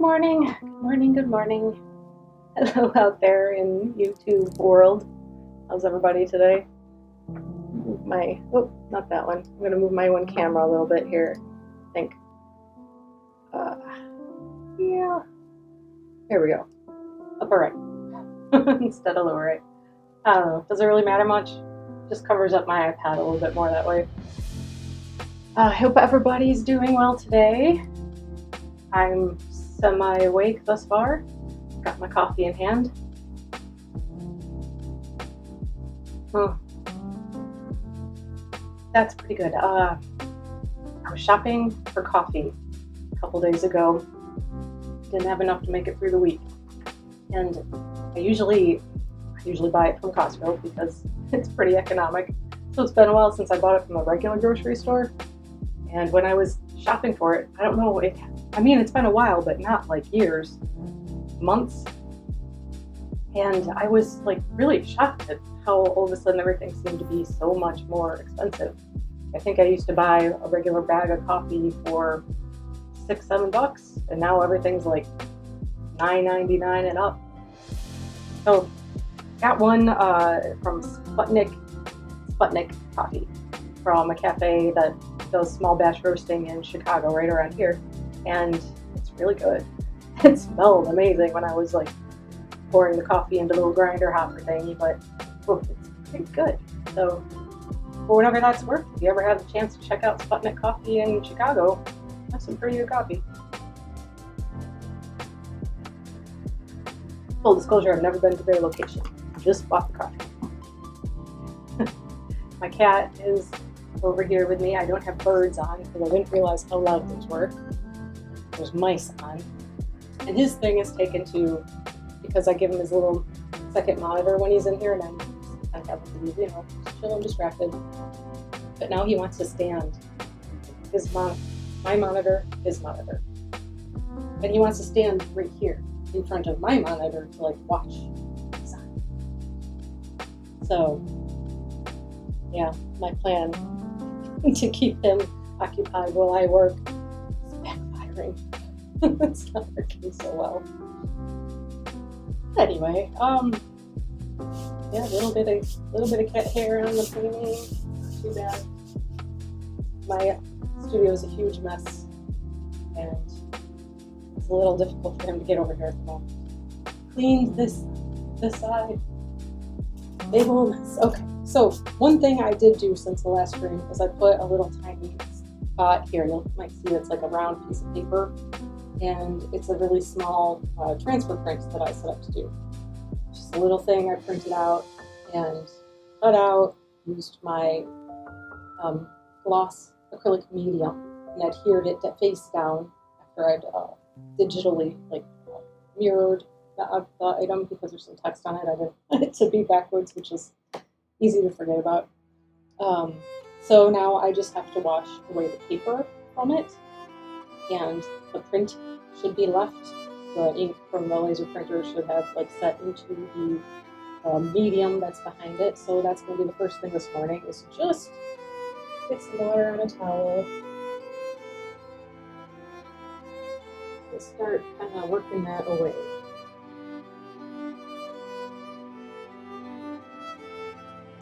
morning, good morning, good morning. Hello out there in YouTube world. How's everybody today? Not that one. I'm gonna move my one camera a little bit here. I think. Yeah. Here we go. Upper right instead of lower right. I don't know. Does it really matter much? Just covers up my iPad a little bit more that way. I hope everybody's doing well today. I'm semi-awake thus far. Got my coffee in hand. That's pretty good. I was shopping for coffee a couple days ago. Didn't have enough to make it through the week. And I usually buy it from Costco because it's pretty economic. So it's been a while since I bought it from a regular grocery store. And when I was shopping for it, I don't know, it's been a while, but not like years, months. And I was like really shocked at how all of a sudden everything seemed to be so much more expensive. I think I used to buy a regular bag of coffee for $6-7, and now everything's like $9.99 and up. So got one from Sputnik Coffee from a cafe that does small batch roasting in Chicago, right around here, and it's really good. It smelled amazing when I was like pouring the coffee into a little grinder hopper thingy, but it's pretty good. So for whatever that's worth, if you ever have the chance to check out Sputnik Coffee in Chicago, that's some pretty good coffee. Full disclosure, I've never been to their location. I just bought the coffee. My cat is over here with me. I don't have birds on because I didn't realize how loud those were. There's mice on. And his thing is taken to, because I give him his little second monitor when he's in here, and I have him leave, chill and distracted. But now he wants to stand. My monitor, his monitor. And he wants to stand right here in front of my monitor to like watch the sign. So, yeah, my plan to keep him occupied while I work is backfiring. It's not working so well. Anyway, yeah, a little bit of cat hair on the painting. Not too bad. My studio is a huge mess, and it's a little difficult for him to get over here at the moment. Cleaned this side. Big old mess. Okay, so one thing I did do since the last stream was I put a little tiny spot here. You might see it's like a round piece of paper, and it's a really small transfer print that I set up to do. Just a little thing I printed out and cut out, used my gloss acrylic medium and adhered it to face down after I'd digitally mirrored the item because there's some text on it. I didn't want it to be backwards, which is easy to forget about. So now I just have to wash away the paper from it, and the print should be left. The ink from the laser printer should have set into the medium that's behind it. So that's going to be the first thing this morning, is just get some water on a towel. And start kind of working that away.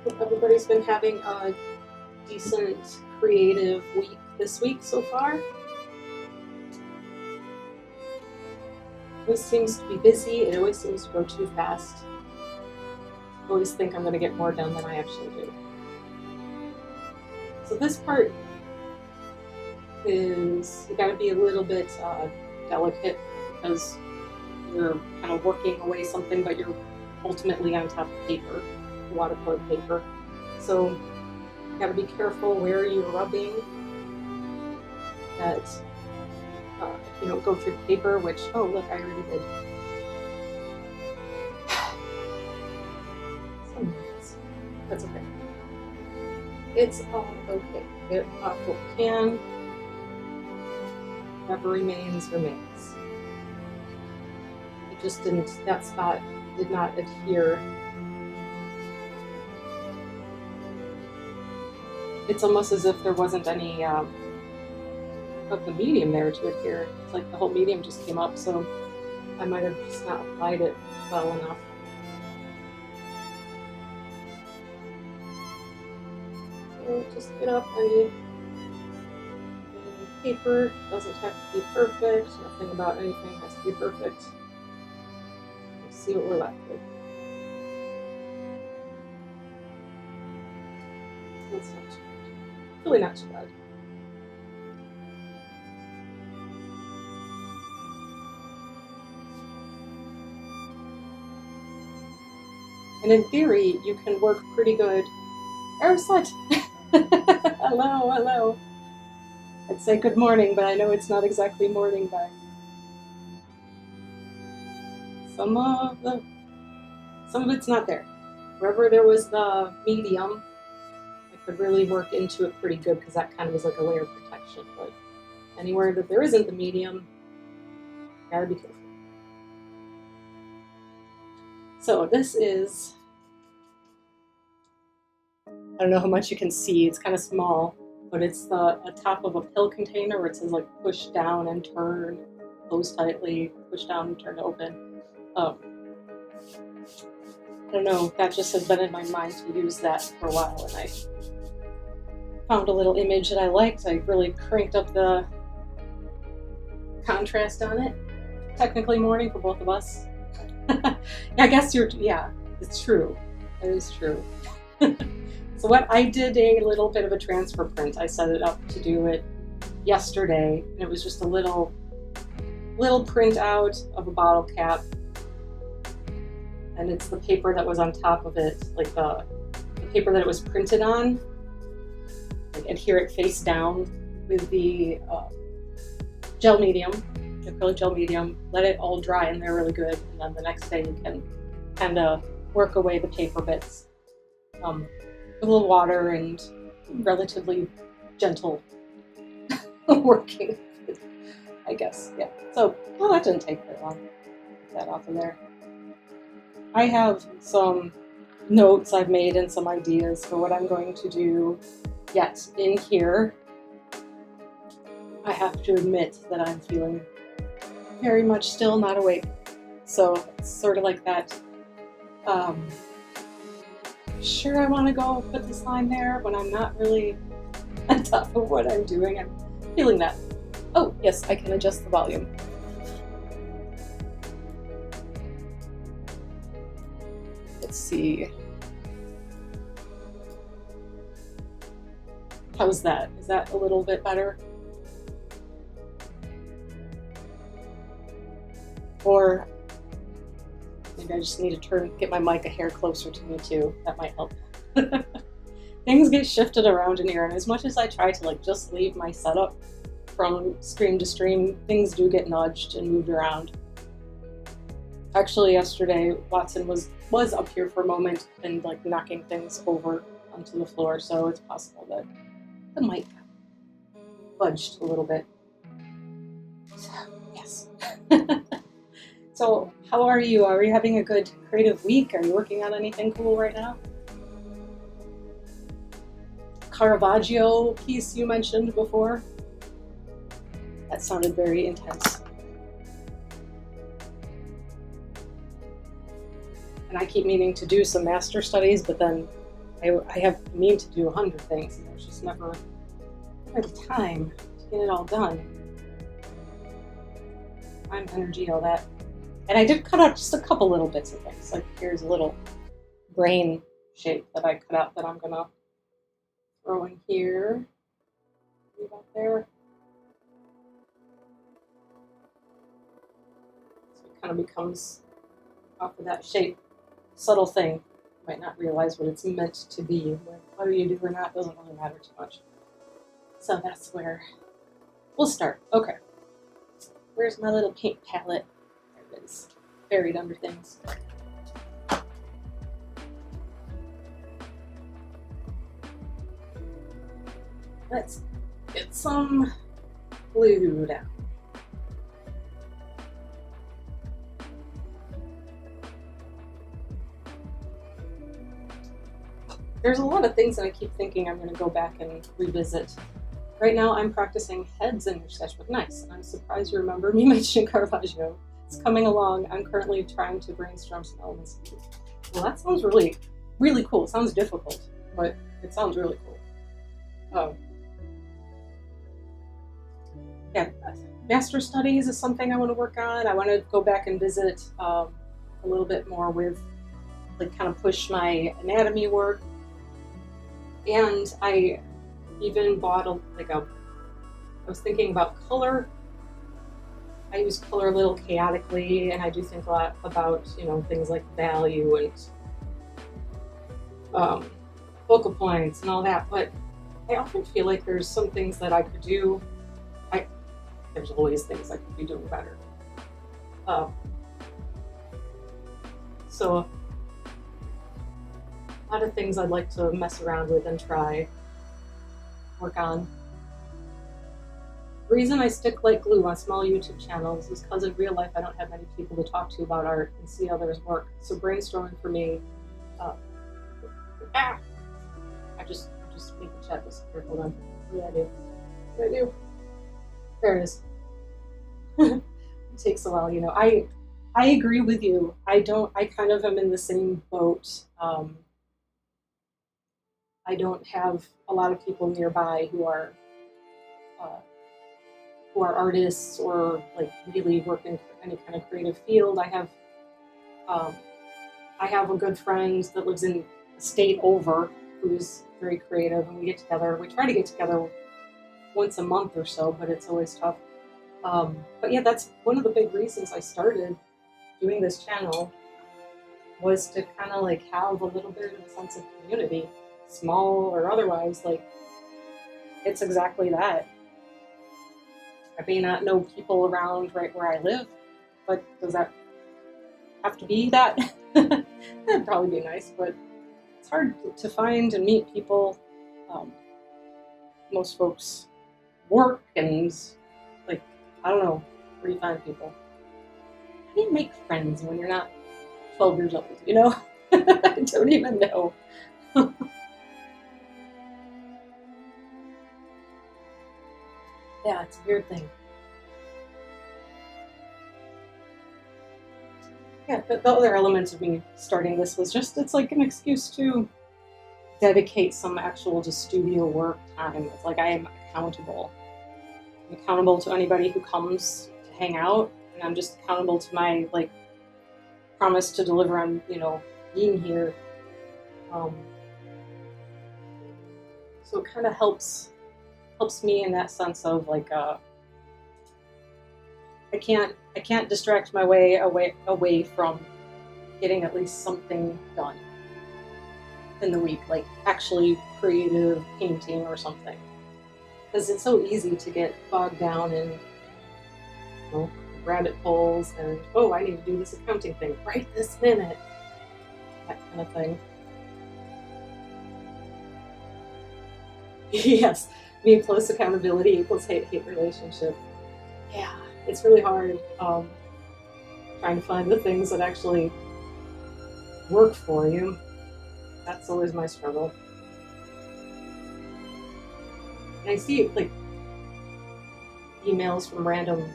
Hope everybody's been having a decent creative week this week so far. Always seems to be busy. It always seems to go too fast. I always think I'm going to get more done than I actually do. So this part is, you got to be a little bit delicate because you're kind of working away something, but you're ultimately on top of paper, watercolor paper. So you got to be careful where you're rubbing, that you don't go through the paper, which, oh look, I already did. That's okay. It's all okay. What can, whatever remains, remains. It just didn't, that spot did not adhere. It's almost as if there wasn't any of the medium there to adhere. It's like the whole medium just came up, so I might have just not applied it well enough. So just get up, I need paper. Doesn't have to be perfect. Nothing about anything has to be perfect. Let's see what we're left with. That's not too bad. Really not too bad. And in theory, you can work pretty good. Aeroslet! Hello, hello. I'd say good morning, but I know it's not exactly morning by some of it's not there. Wherever there was the medium, I could really work into it pretty good because that kind of was like a layer of protection. But anywhere that there isn't the medium, gotta be careful. So this is, I don't know how much you can see, it's kind of small, but it's a top of a pill container where it says like push down and turn, close tightly, push down and turn to open. I don't know, that just has been in my mind to use that for a while, and I found a little image that I liked. I really cranked up the contrast on it. Technically morning for both of us. I guess it's true. It is true. So what I did a little bit of a transfer print. I set it up to do it yesterday, and it was just a little print out of a bottle cap, and it's the paper that was on top of it, like the paper that it was printed on, like adhere it face down with the gel medium, acrylic gel medium. Let it all dry in there really good, and then the next day you can kind of work away the paper bits. With a little water and relatively gentle working, I guess. Yeah. So, well, that didn't take very long. Get that off of there. I have some notes I've made and some ideas for what I'm going to do yet in here. I have to admit that I'm feeling very much still not awake. So it's sort of like that, sure I want to go put this line there when I'm not really on top of what I'm doing. I'm feeling that. Oh, yes, I can adjust the volume. Let's see. How's that? Is that a little bit better? Or maybe I just need to get my mic a hair closer to me too. That might help. Things get shifted around in here, and as much as I try to like just leave my setup from stream to stream, things do get nudged and moved around. Actually, yesterday Watson was up here for a moment and like knocking things over onto the floor, so it's possible that the mic budged a little bit. So, yes. So, how are you? Are you having a good creative week? Are you working on anything cool right now? Caravaggio piece you mentioned before? That sounded very intense. And I keep meaning to do some master studies, but then I have mean to do 100 things, and there's just never the time to get it all done. Time, energy, all that. And I did cut out just a couple little bits of things. Like here's a little brain shape that I cut out that I'm gonna throw in here. Leave out there. So it kind of becomes off of that shape. Subtle thing. You might not realize what it's meant to be. Whether you do or not doesn't really matter too much. So that's where we'll start. Okay. Where's my little paint palette? There it is. Buried under things. Let's get some glue down. There's a lot of things that I keep thinking I'm going to go back and revisit Right now I'm practicing heads in your sketchbook. Nice. And I'm surprised you remember me mentioning Caravaggio. It's coming along. I'm currently trying to brainstorm some elements. Well, that sounds really, really cool. It sounds difficult, but it sounds really cool. Yeah, master studies is something I want to work on. I want to go back and visit a little bit more with, like, kind of push my anatomy work. And I even bought I was thinking about color. I use color a little chaotically, and I do think a lot about, things like value and focal points and all that. But I often feel like there's some things that I could do. There's always things I could be doing better. So a lot of things I'd like to mess around with and try, work on. The reason I stick like glue on small YouTube channels is because in real life I don't have many people to talk to about art and see others work. So brainstorming for me, I just make the chat disappear. Hold on. What do I do? There it is. It takes a while, I agree with you. I kind of am in the same boat. I don't have a lot of people nearby who are artists or like really work in any kind of creative field. I have a good friend that lives in a state over who's very creative, and we get together. We try to get together once a month or so, but it's always tough. But yeah, that's one of the big reasons I started doing this channel, was to kind of like have a little bit of a sense of community, small or otherwise. Like, it's exactly that. I may not know people around right where I live, but does that have to be that? That'd probably be nice, but it's hard to find and meet people. Most folks work and, like, I don't know, where do you find people? How do you make friends when you're not 12 years old, I don't even know. Yeah, it's a weird thing. Yeah, but the other element of me starting this was just, it's like an excuse to dedicate some actual just studio work time. It's like I am accountable. I'm accountable to anybody who comes to hang out, and I'm just accountable to my, like, promise to deliver on, being here. So it kind of helps me in that sense of, like, I can't distract my way away from getting at least something done in the week, like actually creative painting or something. Because it's so easy to get bogged down in, rabbit holes and, I need to do this accounting thing right this minute. That kind of thing. Yes, being close accountability equals hate relationship. Yeah, it's really hard trying to find the things that actually work for you. That's always my struggle. And I see, like, emails from random,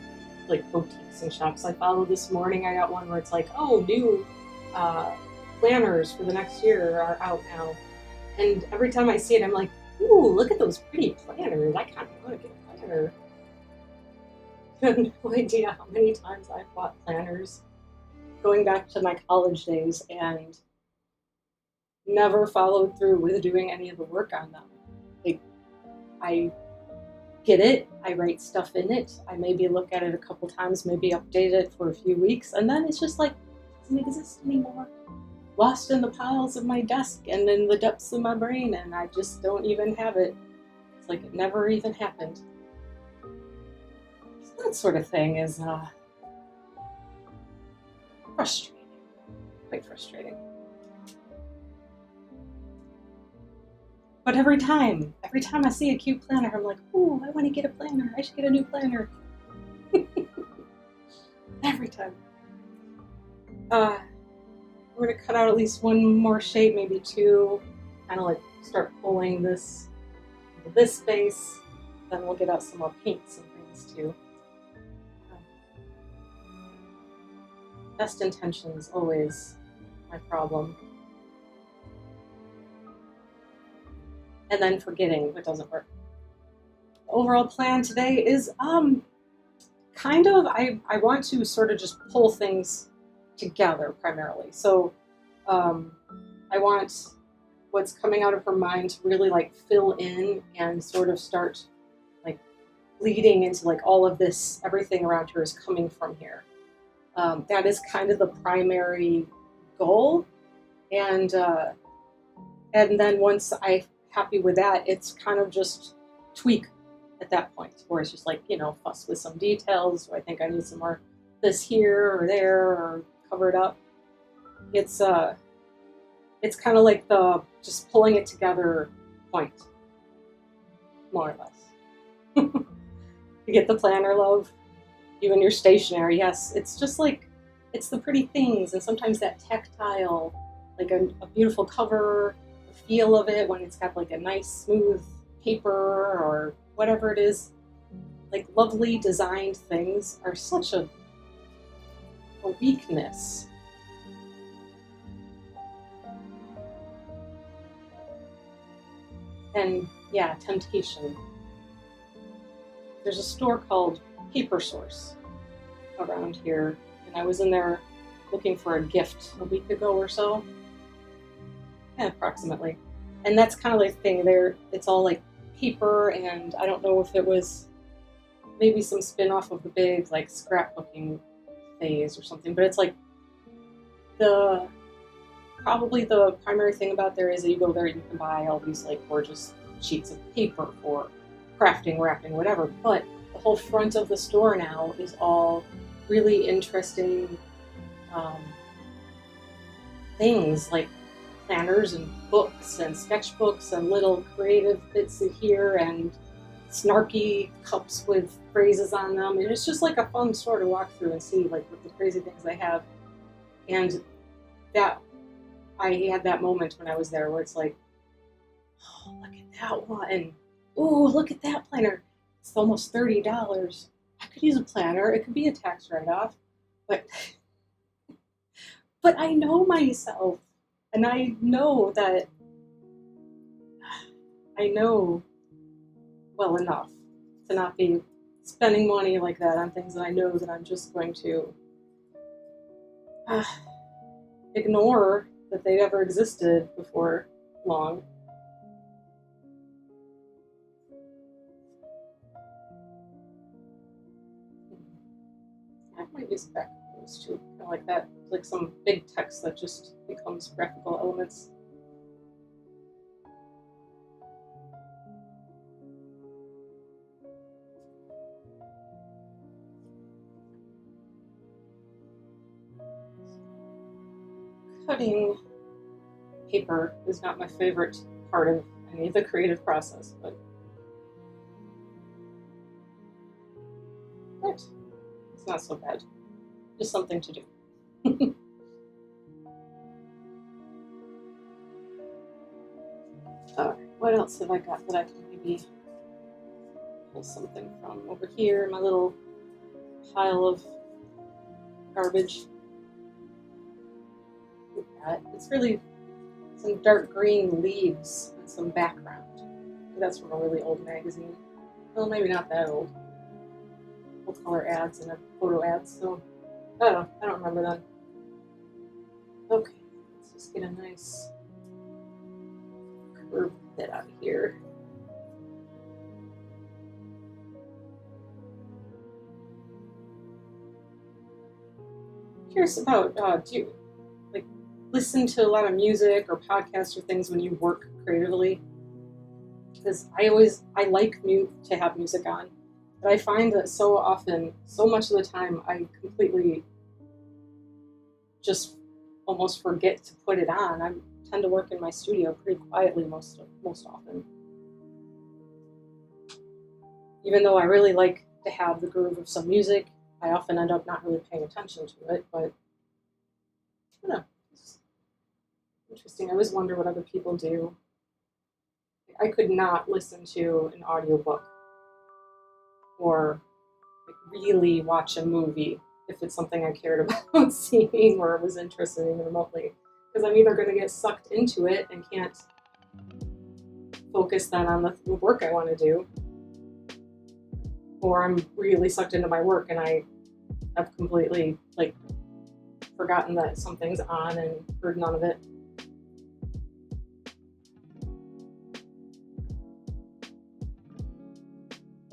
like, boutiques and shops I follow this morning. I got one where it's like, new planners for the next year are out now. And every time I see it, I'm like, ooh, look at those pretty planners. I kind of want to get a planner. I have no idea how many times I've bought planners going back to my college days and never followed through with doing any of the work on them. Like, I get it, I write stuff in it, I maybe look at it a couple times, maybe update it for a few weeks, and then it's just like, it doesn't exist anymore. Lost in the piles of my desk and in the depths of my brain, and I just don't even have it. It's like it never even happened. So that sort of thing is frustrating. Quite frustrating. But every time I see a cute planner, I'm like, ooh, I want to get a planner. I should get a new planner. Every time. We're going to cut out at least one more shape, maybe two. Kind of like start pulling this space. then we'll get out some more paints and things too. Best intentions always my problem. And then forgetting what doesn't work. The overall plan today is kind of, I want to sort of just pull things together primarily. So I want what's coming out of her mind to really like fill in and sort of start like leading into like all of this, everything around her is coming from here. That is kind of the primary goal. And then once I'm happy with that, it's kind of just tweak at that point, where it's just like, you know, fuss with some details. Do I think I need some more this here or there, or cover it up? It's kind of like the just pulling it together point, more or less. You get the planner, love? Even your stationery, yes. It's just like, it's the pretty things, and sometimes that tactile, like a beautiful cover, the feel of it when it's got like a nice smooth paper or whatever it is. Like lovely designed things are such a weakness. And yeah, temptation. There's a store called Paper Source around here, and I was in there looking for a gift a week ago or so, approximately. And that's kind of like the thing there. It's all like paper, and I don't know if it was maybe some spin-off of the big like scrapbooking phase or something, but it's like probably the primary thing about there is that you go there and you can buy all these like gorgeous sheets of paper for crafting, wrapping, whatever, but the whole front of the store now is all really interesting things like planners and books and sketchbooks and little creative bits in here and snarky cups with phrases on them. And it's just like a fun store to walk through and see like what the crazy things they have. And that I had that moment when I was there where it's like, oh, look at that one. Oh, look at that planner. It's almost $30. I could use a planner. It could be a tax write-off. But I know myself. And I know that I know well enough to not be spending money like that on things that I know that I'm just going to ignore that they ever existed before long. I might use back those too, kind of like that, like some big text that just becomes graphical elements. Cutting paper is not my favorite part of any of the creative process, but it's not so bad. Just something to do. What else have I got that I can maybe pull something from over here? My little pile of garbage. It's really some dark green leaves and some background. That's from a really old magazine. Well, maybe not that old. Full color ads and a photo ads, so I don't remember that. Okay, let's just get a nice curved bit out of here. Curious about, do you like listen to a lot of music or podcasts or things when you work creatively? Because I like to have music on, but I find that so often, so much of the time, I completely just almost forget to put it on. I tend to work in my studio pretty quietly most often. Even though I really like to have the groove of some music, I often end up not really paying attention to it, but I don't know. It's interesting. I always wonder what other people do. I could not listen to an audiobook or like really watch a movie if it's something I cared about seeing or was interested in remotely. Because I'm either going to get sucked into it and can't focus then on the work I want to do, or I'm really sucked into my work and I have completely like forgotten that something's on and heard none of it.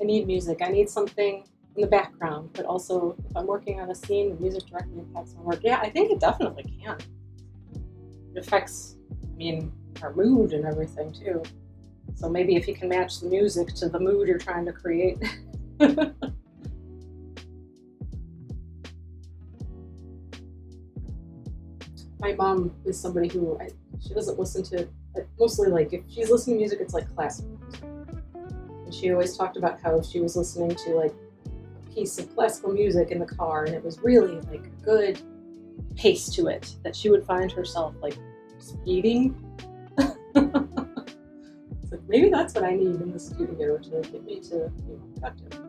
I need music. I need something in the background, but also if I'm working on a scene, the music directly impacts my work. Yeah, I think it definitely can. It affects, our mood and everything too. So maybe if you can match the music to the mood you're trying to create. My mom is somebody who, she doesn't listen to, mostly like if she's listening to music, it's like classical music. And she always talked about how she was listening to like a piece of classical music in the car, and it was really like a good pace to it that she would find herself like speeding. It's like, maybe that's what I need in the studio to get me to be more productive.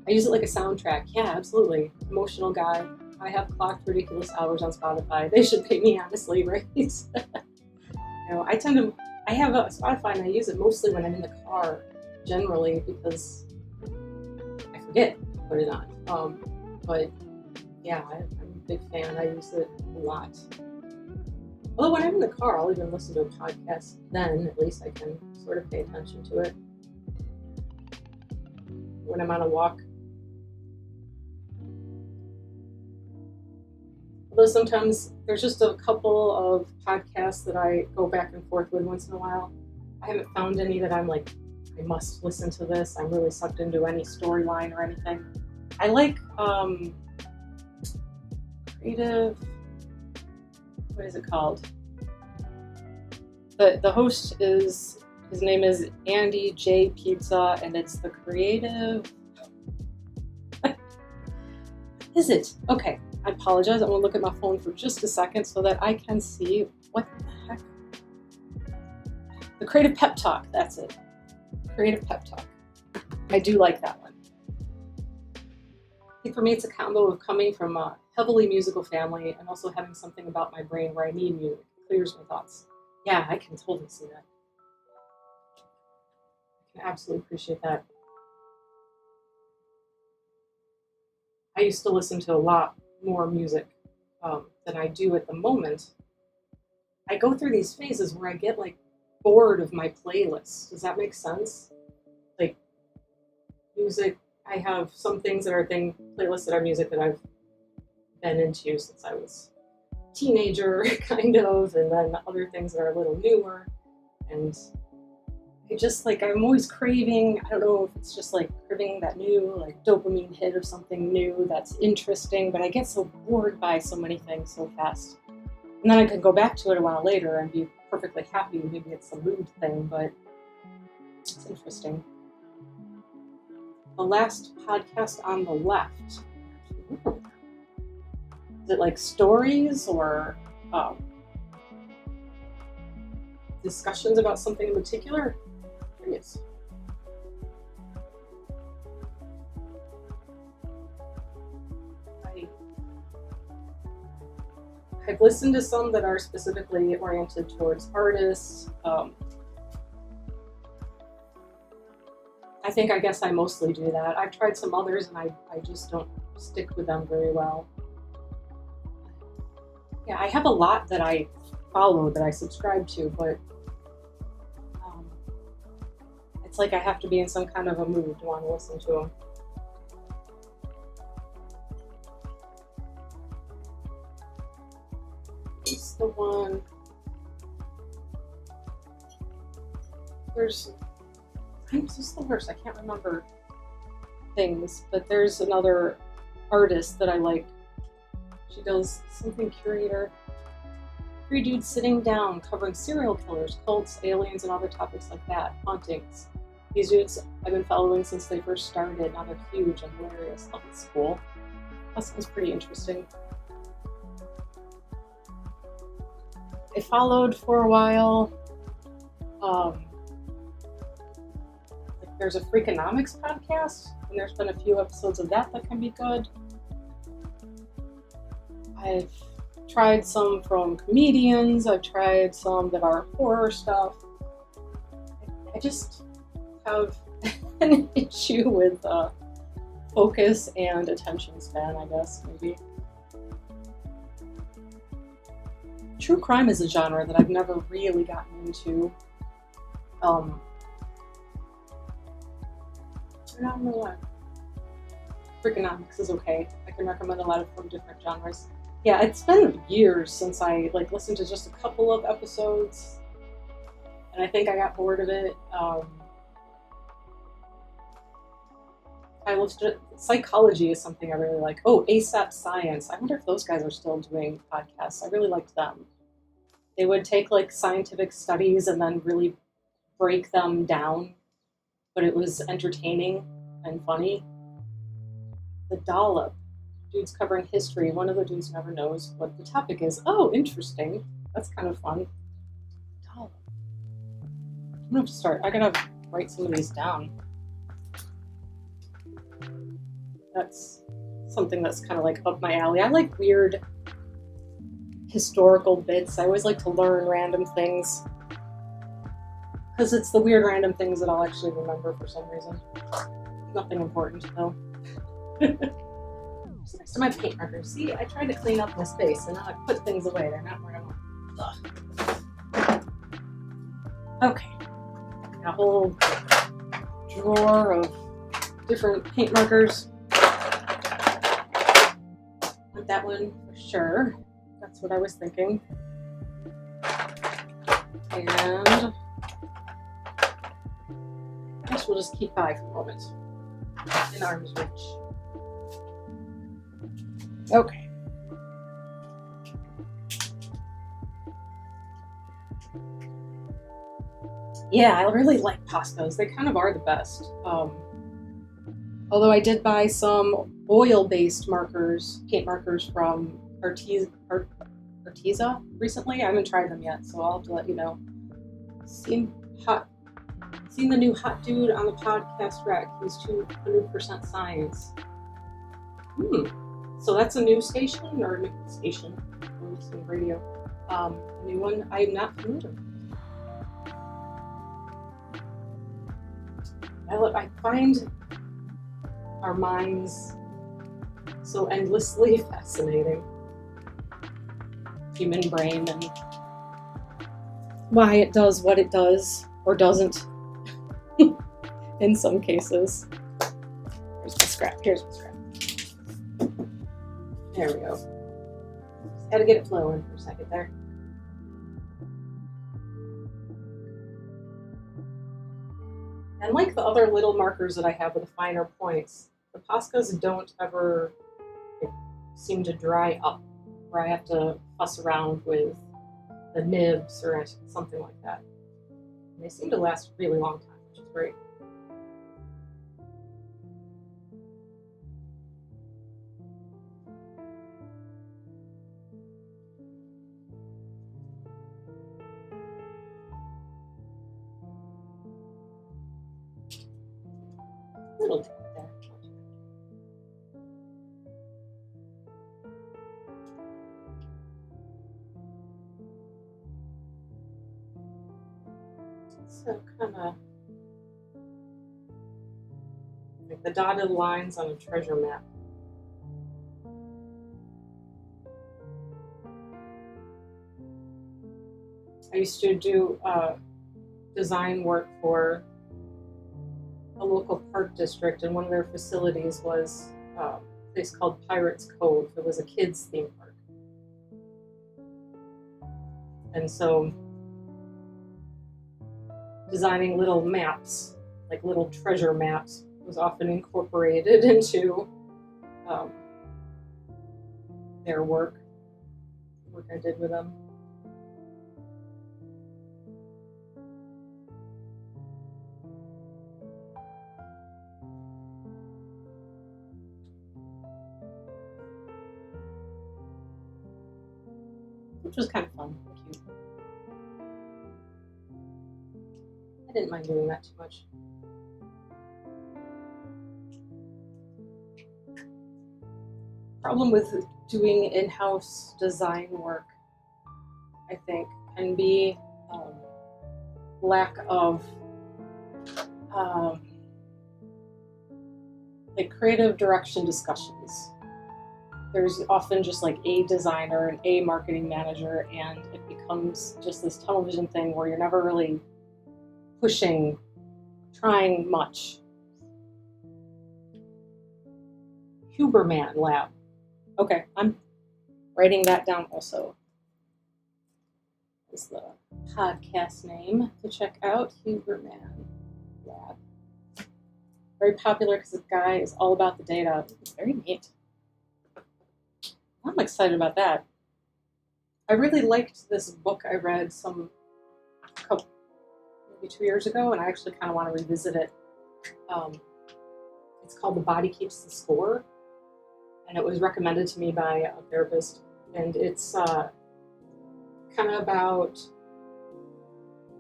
I use it like a soundtrack. Yeah, absolutely. Emotional guy. I have clocked ridiculous hours on Spotify. They should pay me, honestly, right? I have a Spotify and I use it mostly when I'm in the car, generally, because I forget to put it on. But yeah, I'm a big fan. I use it a lot. Although when I'm in the car, I'll even listen to a podcast. Then at least I can sort of pay attention to it. When I'm on a walk. Although sometimes there's just a couple of podcasts that I go back and forth with once in a while. I haven't found any that I'm like, I must listen to this. I'm really sucked into any storyline or anything. I like creative, what is it called? The host his name is Andy J. Pizza, and it's the creative, is it? Okay. I apologize. I'm going to look at my phone for just a second so that I can see what the heck. The Creative Pep Talk. That's it. Creative Pep Talk. I do like that one. I think for me it's a combo of coming from a heavily musical family and also having something about my brain where I need music. It clears my thoughts. Yeah, I can totally see that. I can absolutely appreciate that. I used to listen to a lot more music than I do at the moment. I go through these phases where I get like bored of my playlists. Does that make sense? Like music, I have some things that are playlists that are music that I've been into since I was a teenager, kind of, and then other things that are a little newer. And I'm always craving, I don't know if it's just like craving that new like dopamine hit of something new that's interesting, but I get so bored by so many things so fast. And then I could go back to it a while later and be perfectly happy. Maybe it's a mood thing, but it's interesting. The last podcast on the left, is it like stories or discussions about something in particular? Yes. I've listened to some that are specifically oriented towards artists. I guess I mostly do that. I've tried some others and I just don't stick with them very well. Yeah, I have a lot that I follow, that I subscribe to, but it's like I have to be in some kind of a mood to want to listen to them. It's the one. I'm just the worst. I can't remember things, but there's another artist that I like. She does something curator. 3 dudes sitting down covering serial killers, cults, aliens, and other topics like that. Hauntings. These dudes I've been following since they first started. Now they're huge and hilarious. Love this school. That sounds pretty interesting. I followed for a while there's a Freakonomics podcast, and there's been a few episodes of that can be good. I've tried some from comedians. I've tried some that are horror stuff. I just have an issue with focus and attention span, I guess, maybe. True crime is a genre that I've never really gotten into. I don't know why. Freakonomics is okay. I can recommend a lot from different genres. Yeah, it's been years since I listened to just a couple of episodes, and I think I got bored of it. I looked at psychology is something I really like. Oh, ASAP Science. I wonder if those guys are still doing podcasts. I really liked them. They would take scientific studies and then really break them down, but it was entertaining and funny. The Dollop. Dudes covering history. One of the dudes never knows what the topic is. Oh, interesting. That's kind of fun. Dollop. I'm gonna have to start. I gotta write some of these down. That's something that's kind of up my alley. I like weird historical bits. I always like to learn random things. Because it's the weird random things that I'll actually remember for some reason. Nothing important, though. Just next to my paint markers. See, I tried to clean up my space, and now I put things away. They're not where I want. Ugh. Okay. Got a whole drawer of different paint markers. Want that one for sure. That's what I was thinking. And I guess we'll just keep by for a moment. In arm's reach. Okay. Yeah, I really like pastels. They kind of are the best. Although I did buy some oil-based markers, paint markers from Arteza recently. I haven't tried them yet, so I'll have to let you know. Seen the new hot dude on the podcast rack. He's 200% science. So that's a new station, or a new station, or some radio. A new one I'm not familiar with. I find our minds so endlessly fascinating. Human brain and why it does what it does, or doesn't, in some cases. Here's my scrap. There we go. Just had to get it flowing for a second there. And like the other little markers that I have with the finer points, the Poscas don't ever seem to dry up, where I have to fuss around with the nibs or something like that. And they seem to last a really long time, which is great. Little tip there. So kind of like the dotted lines on a treasure map. I used to do design work for a local park district, and one of their facilities was a place called Pirates Cove. It was a kids' theme park. And so designing little maps, like little treasure maps, was often incorporated into their work I did with them. Which was kind of fun and cute. I didn't mind doing that too much. problem with doing in-house design work, I think, can be lack of like creative direction discussions. There's often just like a designer and a marketing manager, and it becomes just this tunnel vision thing where you're never really trying much. Huberman Lab. Okay, I'm writing that down also. Is the podcast name to check out, Huberman Lab. Very popular because this guy is all about the data. It's very neat. I'm excited about that. I really liked this book I read maybe 2 years ago, and I actually kind of want to revisit it. It's called The Body Keeps the Score, and it was recommended to me by a therapist, and it's kind of about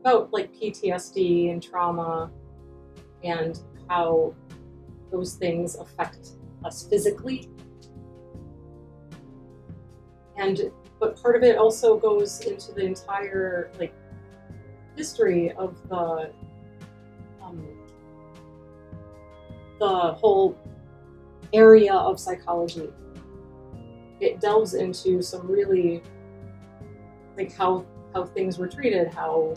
like PTSD and trauma and how those things affect us physically. But part of it also goes into the entire like history of the whole area of psychology. It delves into some really like how things were treated, how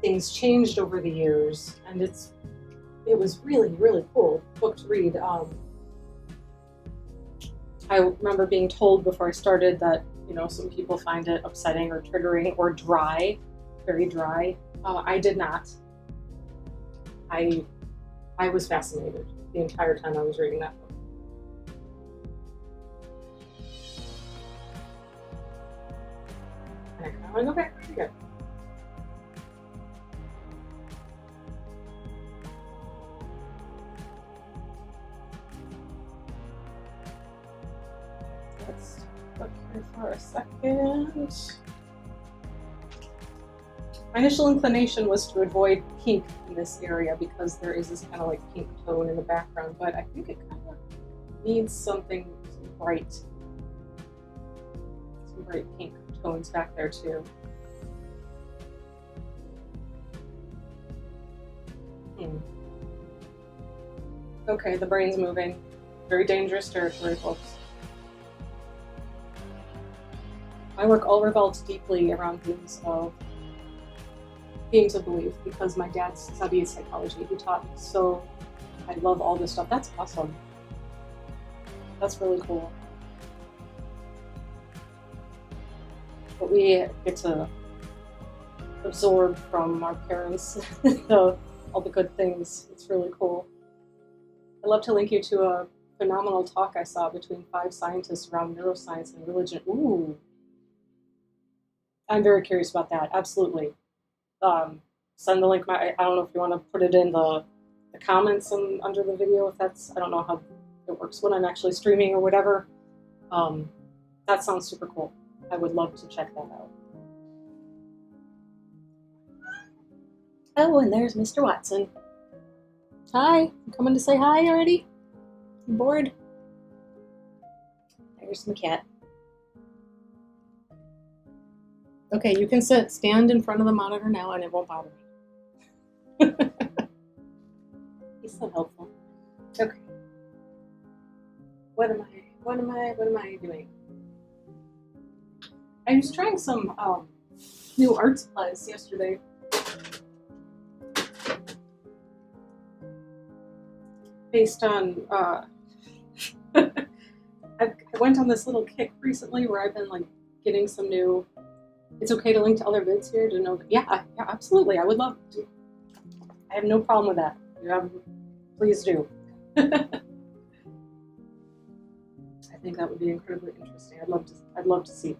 things changed over the years, and it was really, really cool book to read. I remember being told before I started that, you know, some people find it upsetting or triggering or dry, very dry. I did not. I was fascinated the entire time I was reading that book. And I kind of went, okay, pretty good. Let's look here for a second. My initial inclination was to avoid pink in this area because there is this kind of like pink tone in the background, but I think it kind of needs some bright pink tones back there too. Okay, the brain's moving. Very dangerous territory, folks. My work all revolves deeply around themes of belief because my dad studied psychology. He taught me, so I love all this stuff. That's awesome. That's really cool. But we get to absorb from our parents all the good things. It's really cool. I'd love to link you to a phenomenal talk I saw between 5 scientists around neuroscience and religion. Ooh. I'm very curious about that. Absolutely. Send the link. I don't know if you want to put it in the comments under the video. If that's, I don't know how it works when I'm actually streaming or whatever. That sounds super cool. I would love to check that out. Oh, and there's Mr. Watson. Hi, you coming to say hi already? You bored? There's my cat. Okay, you can stand in front of the monitor now and it won't bother me. He's so helpful. Okay. What am I doing? I was trying some new art supplies yesterday. Based on I went on this little kick recently where I've been like getting some new. It's okay to link to other vids here to know that, yeah, absolutely. I would love to. I have no problem with that. Please do. I think that would be incredibly interesting. I'd love to see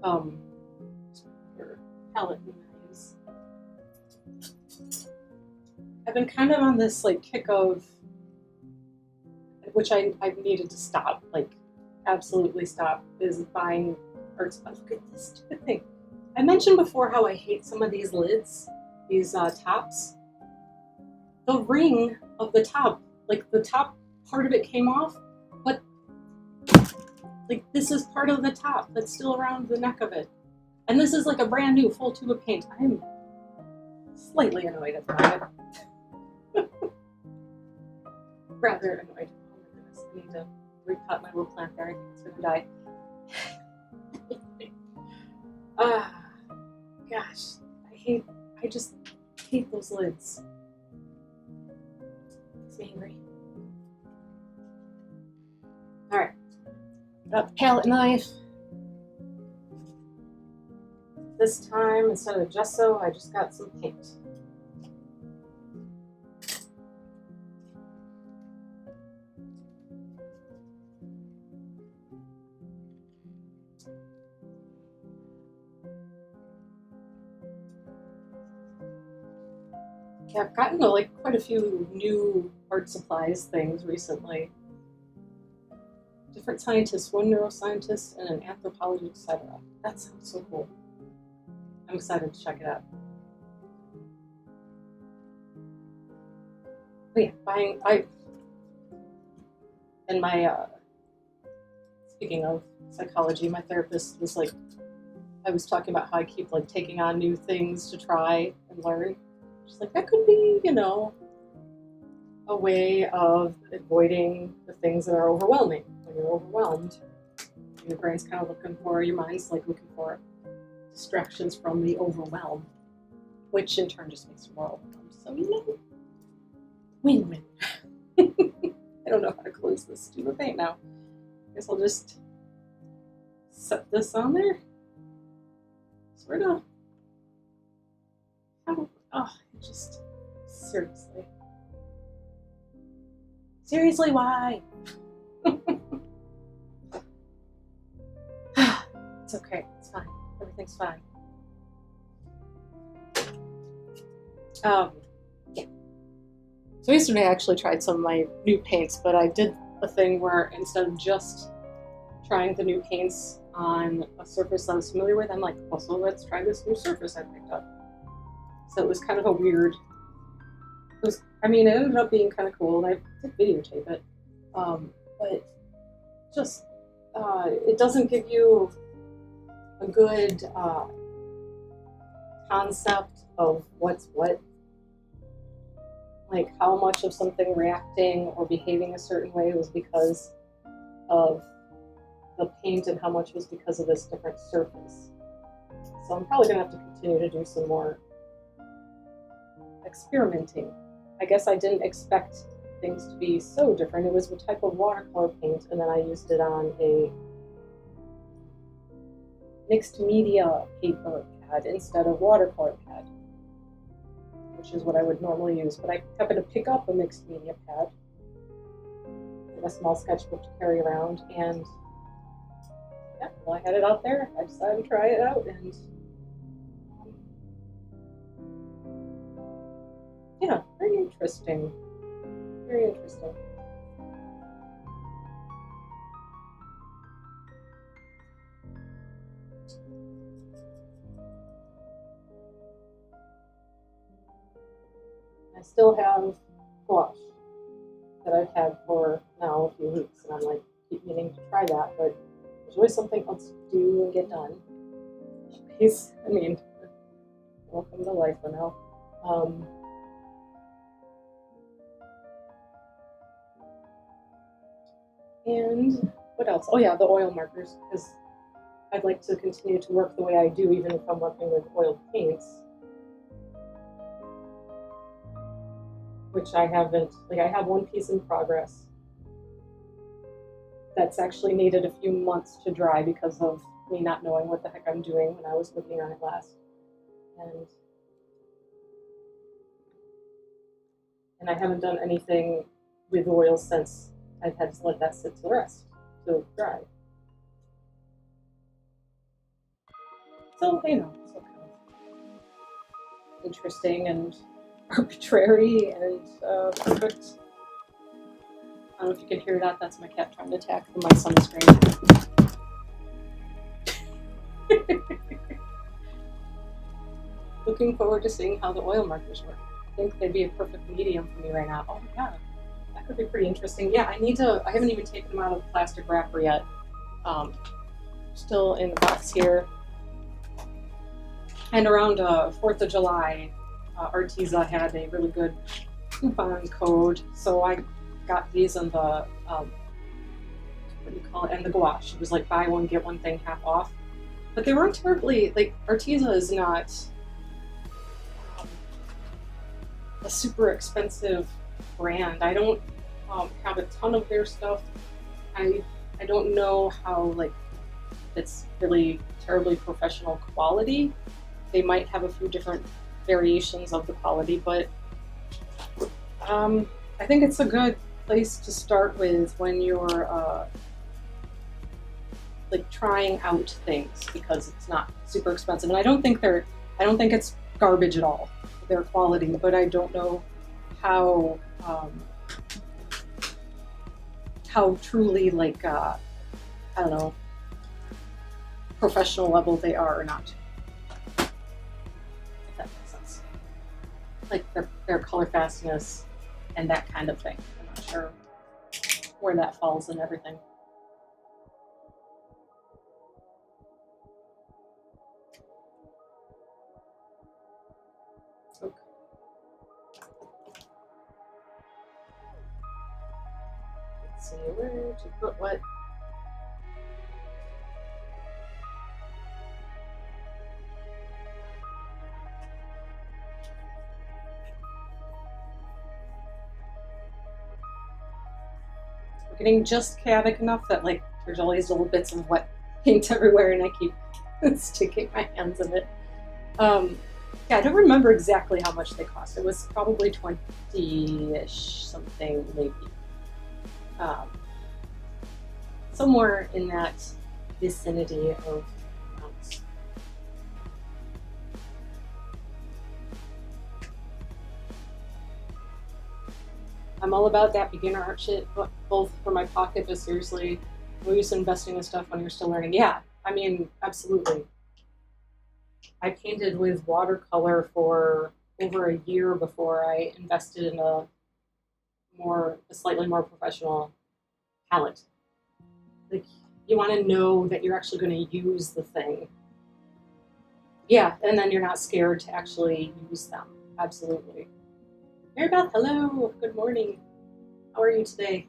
your palette knives. I've been kind of on this like kick of, which I needed to stop, like absolutely stop, is buying art supplies. Look at this stupid thing. I mentioned before how I hate some of these lids, these tops. The ring of the top, like the top part of it came off, but Like, this is part of the top that's still around the neck of it. And this is like a brand new full tube of paint. I'm slightly annoyed at that. Rather annoyed. Oh my goodness, I need to recut my little plant there. I think it's going to die. Gosh, I just hate those lids. Makes me angry. Alright, got the palette knife. This time, instead of gesso, I just got some paint. Yeah, I've gotten like quite a few new art supplies things recently. Different scientists, one neuroscientist and an anthropologist, etc. That sounds so cool. I'm excited to check it out. But yeah, speaking of psychology, my therapist was like, I was talking about how I keep like taking on new things to try and learn. She's like, that could be, a way of avoiding the things that are overwhelming. When you're overwhelmed, your brain's kind of looking for, your mind's like looking for distractions from the overwhelm, which in turn just makes you more overwhelmed. So, win-win. I don't know how to close this tube of paint now. I guess I'll just set this on there. Sort of. Just seriously. Seriously, why? It's okay. It's fine. Everything's fine. Yeah. So yesterday I actually tried some of my new paints, but I did a thing where instead of just trying the new paints on a surface I was familiar with, I'm like, well, so let's try this new surface I picked up. So it was kind of a weird, it ended up being kind of cool, and I did videotape it, but just, it doesn't give you a good concept of what's what, like how much of something reacting or behaving a certain way was because of the paint and how much was because of this different surface. So I'm probably going to have to continue to do some more experimenting. I guess I didn't expect things to be so different. It was a type of watercolor paint, and then I used it on a mixed media paper pad instead of watercolor pad, which is what I would normally use. But I happened to pick up a mixed media pad and a small sketchbook to carry around, and yeah, well, I had it out there. I decided to try it out, and yeah, very interesting. Very interesting. I still have gouache that I've had for now a few weeks, and I'm like, keep meaning to try that, but there's always something else to do and get done. Welcome to life, Lynell. And what else? Oh yeah, the oil markers, because I'd like to continue to work the way I do even if I'm working with oil paints. Which I haven't, I have one piece in progress that's actually needed a few months to dry because of me not knowing what the heck I'm doing when I was looking on it last. And I haven't done anything with oil since I've had to let that sit to rest, to dry. So, it's so kind of interesting and arbitrary and perfect. I don't know if you can hear that. That's my cat trying to attack my sunscreen. Looking forward to seeing how the oil markers work. I think they'd be a perfect medium for me right now. Oh yeah, that could be pretty interesting. Yeah, I haven't even taken them out of the plastic wrapper yet. still in the box here. And around 4th of July, Arteza had a really good coupon code, so I got these in the, what do you call it, and the gouache. It was like buy one, get one thing half off. But they weren't terribly, like, Arteza is not a super expensive brand. I don't have a ton of their stuff. I don't know how, like, it's really terribly professional quality. They might have a few different variations of the quality, but I think it's a good place to start with when you're like trying out things, because it's not super expensive. And I don't think it's garbage at all, their quality, but I don't know how truly, like, I don't know, professional level they are or not. If that makes sense. Like their color fastness and that kind of thing. I'm not sure where that falls in everything. Okay. Let's see, where to put what? Getting just chaotic enough that, like, there's all these little bits of wet paint everywhere and I keep sticking my hands in it. Yeah, I don't remember exactly how much they cost. It was probably 20-ish something, maybe. Somewhere in that vicinity of amounts. I'm all about that beginner art shit, both for my pocket, but seriously, no use investing in stuff when you're still learning. Yeah, I mean, absolutely. I painted with watercolor for over a year before I invested in a slightly more professional palette. Like, you want to know that you're actually going to use the thing. Yeah, and then you're not scared to actually use them. Absolutely. Mary Beth, hello, good morning. How are you today?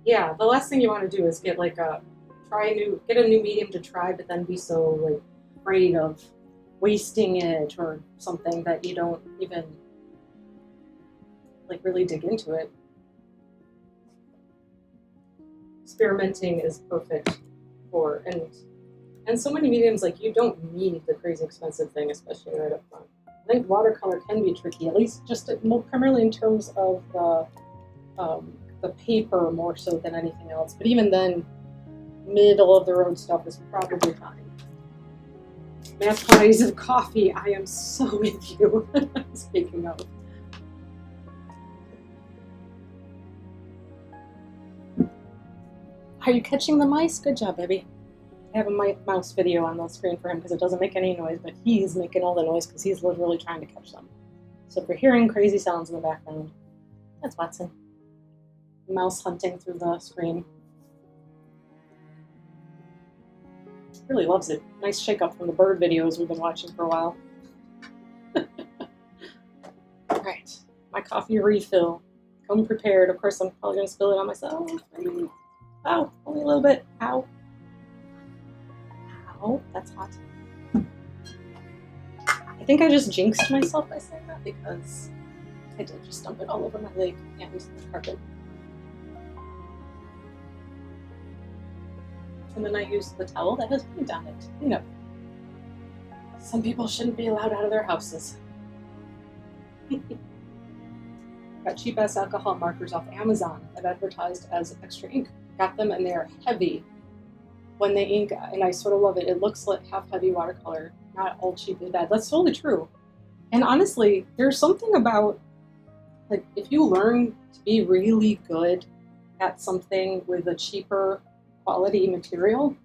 Yeah, the last thing you want to do is get like get a new medium to try, but then be so like afraid of wasting it or something that you don't even like really dig into it. Experimenting is perfect for, and so many mediums, like, you don't need the crazy expensive thing, especially right up front. I think watercolor can be tricky, at least just primarily in terms of the paper more so than anything else. But even then, middle of the road stuff is probably fine. Mass quantities of coffee, I am so with you. Speaking of. Are you catching the mice? Good job, baby. I have a mouse video on the screen for him because it doesn't make any noise, but he's making all the noise because he's literally trying to catch them. So if you're hearing crazy sounds in the background, that's Watson. Mouse hunting through the screen. Really loves it. Nice shake up from the bird videos we've been watching for a while. All right, my coffee refill. Come prepared. Of course, I'm probably going to spill it on myself. Ow, only a little bit. Ow. Ow, that's hot. I think I just jinxed myself by saying that because I did just dump it all over my leg and the carpet. And then I used the towel that has paint on it. You know, some people shouldn't be allowed out of their houses. Got cheap-ass alcohol markers off Amazon that advertised as extra ink. Got them and they're heavy when they ink, and I sort of love it. It looks like half heavy watercolor, not all cheap and bad. That's totally true. And honestly, there's something about, like, if you learn to be really good at something with a cheaper quality material,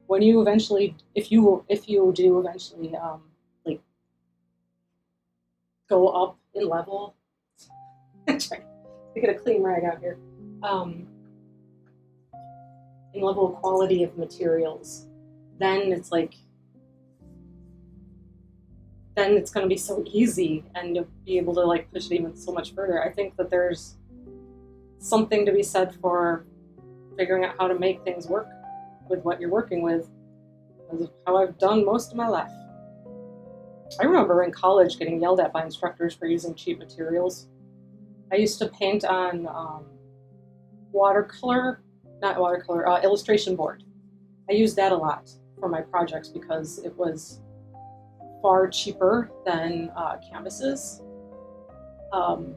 when you eventually, if you do eventually like go up in level, to get a clean rag out here. In level of quality of materials, then it's like, then it's going to be so easy and you'll be able to like push it even so much further. I think that there's something to be said for figuring out how to make things work with what you're working with. That's how I've done most of my life. I remember in college getting yelled at by instructors for using cheap materials. I used to paint on illustration board. I used that a lot for my projects because it was far cheaper than canvases. And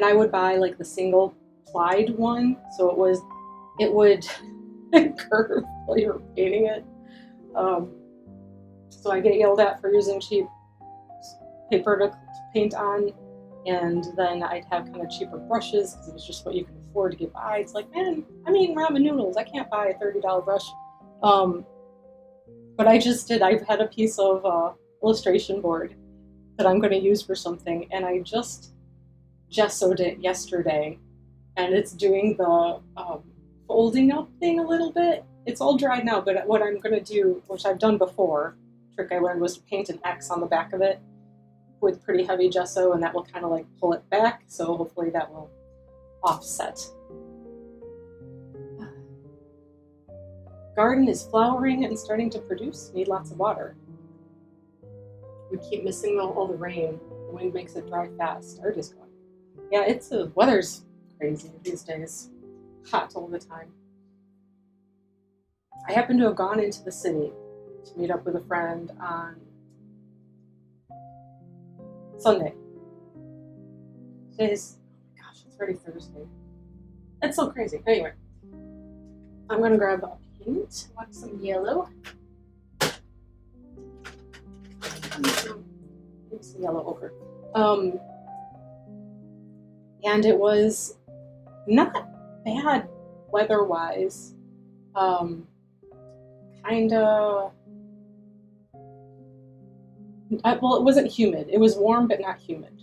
I would buy like the single plied one, so it would curve while you were painting it. So I get yelled at for using cheap paper to paint on, and then I'd have kind of cheaper brushes because it was just what you can afford to get by. It's like, man, I'm eating ramen noodles. I can't buy a $30 brush. But I just did. I've had a piece of illustration board that I'm going to use for something, and I just gessoed it yesterday, and it's doing the folding up thing a little bit. It's all dried now, but what I'm going to do, which I've done before, trick I learned was to paint an X on the back of it with pretty heavy gesso, and that will kind of like pull it back, so hopefully that will offset. Garden is flowering and starting to produce. Need lots of water. We keep missing all the rain. The wind makes it dry fast. Art is going. Yeah, the weather's crazy these days. Hot all the time. I happen to have gone into the city to meet up with a friend on Sunday. Today's, gosh, it's already Thursday. It's so crazy. Anyway, I'm gonna grab a paint, want some yellow. Some yellow ochre. And it was not bad weather-wise. Kinda. Well, it wasn't humid. It was warm, but not humid.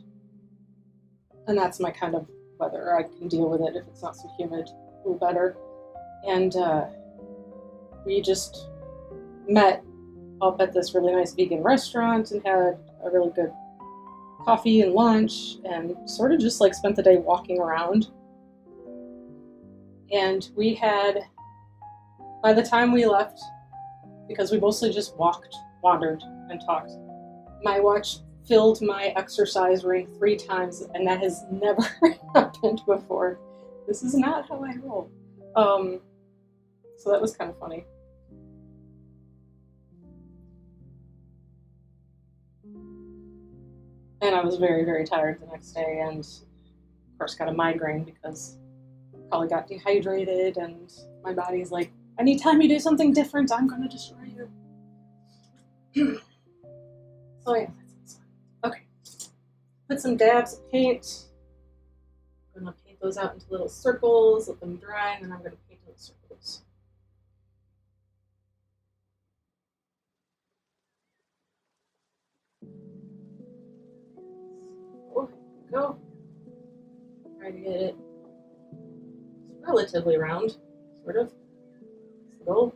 And that's my kind of weather. I can deal with it if it's not so humid. A little better. And we just met up at this really nice vegan restaurant and had a really good coffee and lunch and sort of just like spent the day walking around. And we had, by the time we left, because we mostly just wandered and talked, my watch filled my exercise ring 3 times, and that has never happened before. This is not how I roll. So that was kind of funny. And I was very, very tired the next day, and of course got a migraine because probably got dehydrated, and my body's like, anytime you do something different, I'm going to destroy you. So yeah, that's fun. Okay. Put some dabs of paint. I'm going to paint those out into little circles, let them dry, and then I'm going to paint those circles. Oh, here we go. Try to get it relatively round, sort of. It's a little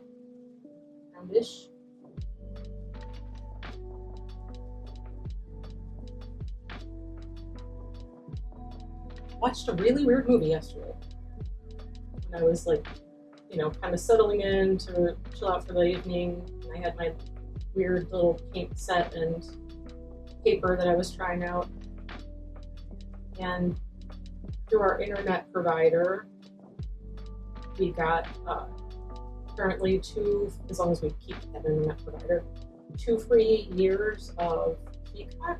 roundish. Watched a really weird movie yesterday. When I was like, kind of settling in to chill out for the evening. And I had my weird little paint set and paper that I was trying out. And through our internet provider, we got currently 2, as long as we keep that internet provider, 2 free years of Peacock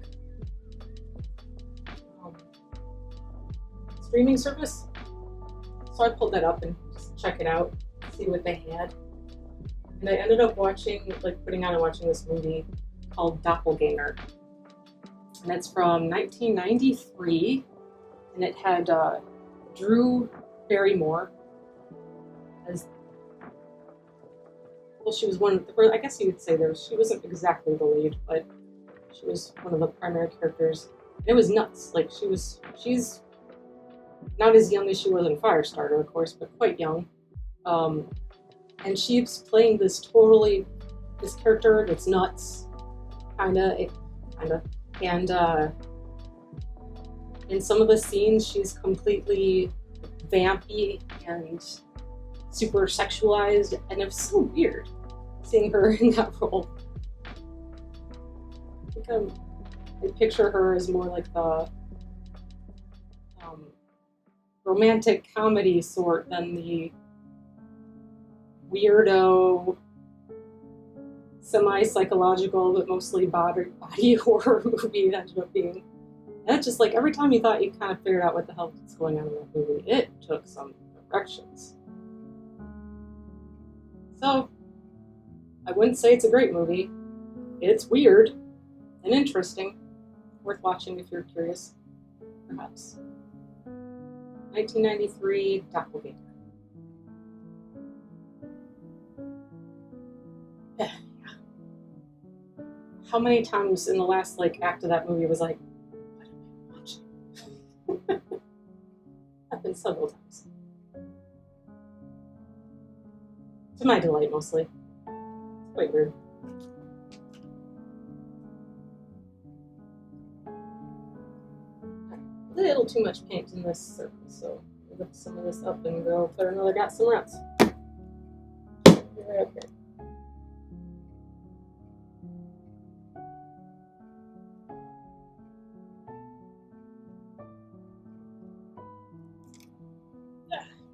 streaming service. So I pulled that up and just check it out, see what they had. And I ended up watching this movie called Doppelganger. And it's from 1993, and it had Drew Barrymore as, well, she was one of the, I guess you would say she wasn't exactly the lead, but she was one of the primary characters. And it was nuts. Like she's not as young as she was in Firestarter, of course, but quite young. And she's playing this character that's nuts, kinda, and in some of the scenes, she's completely vampy and super sexualized, and it was so weird seeing her in that role. I picture her as more like the romantic comedy sort than the weirdo, semi-psychological, but mostly body horror movie it ended up being. And it's just like every time you thought you kind of figured out what the hell was going on in that movie, it took some directions. So, I wouldn't say it's a great movie. It's weird and interesting. Worth watching if you're curious, perhaps. 1993 Doppelganger. Yeah. How many times in the last act of that movie was like, what am I watching? Happened several times. To my delight, mostly. It's quite weird. A little too much paint in this surface, so I'll lift some of this up and go put another dot somewhere else. Right up here.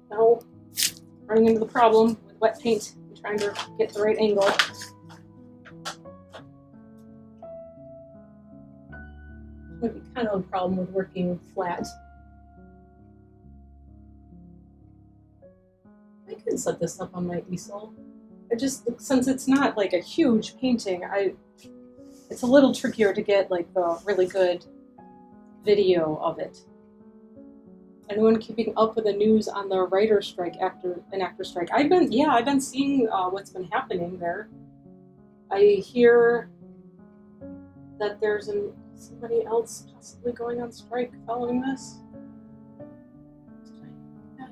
Now, running into the problem with wet paint and trying to get the right angle. Might be kind of a problem with working flat. I could set this up on my easel. Since it's not like a huge painting, it's a little trickier to get the really good video of it. Anyone keeping up with the news on the writer's strike, actor strike? I've been seeing what's been happening there. I hear that there's somebody else possibly going on strike following this. Did I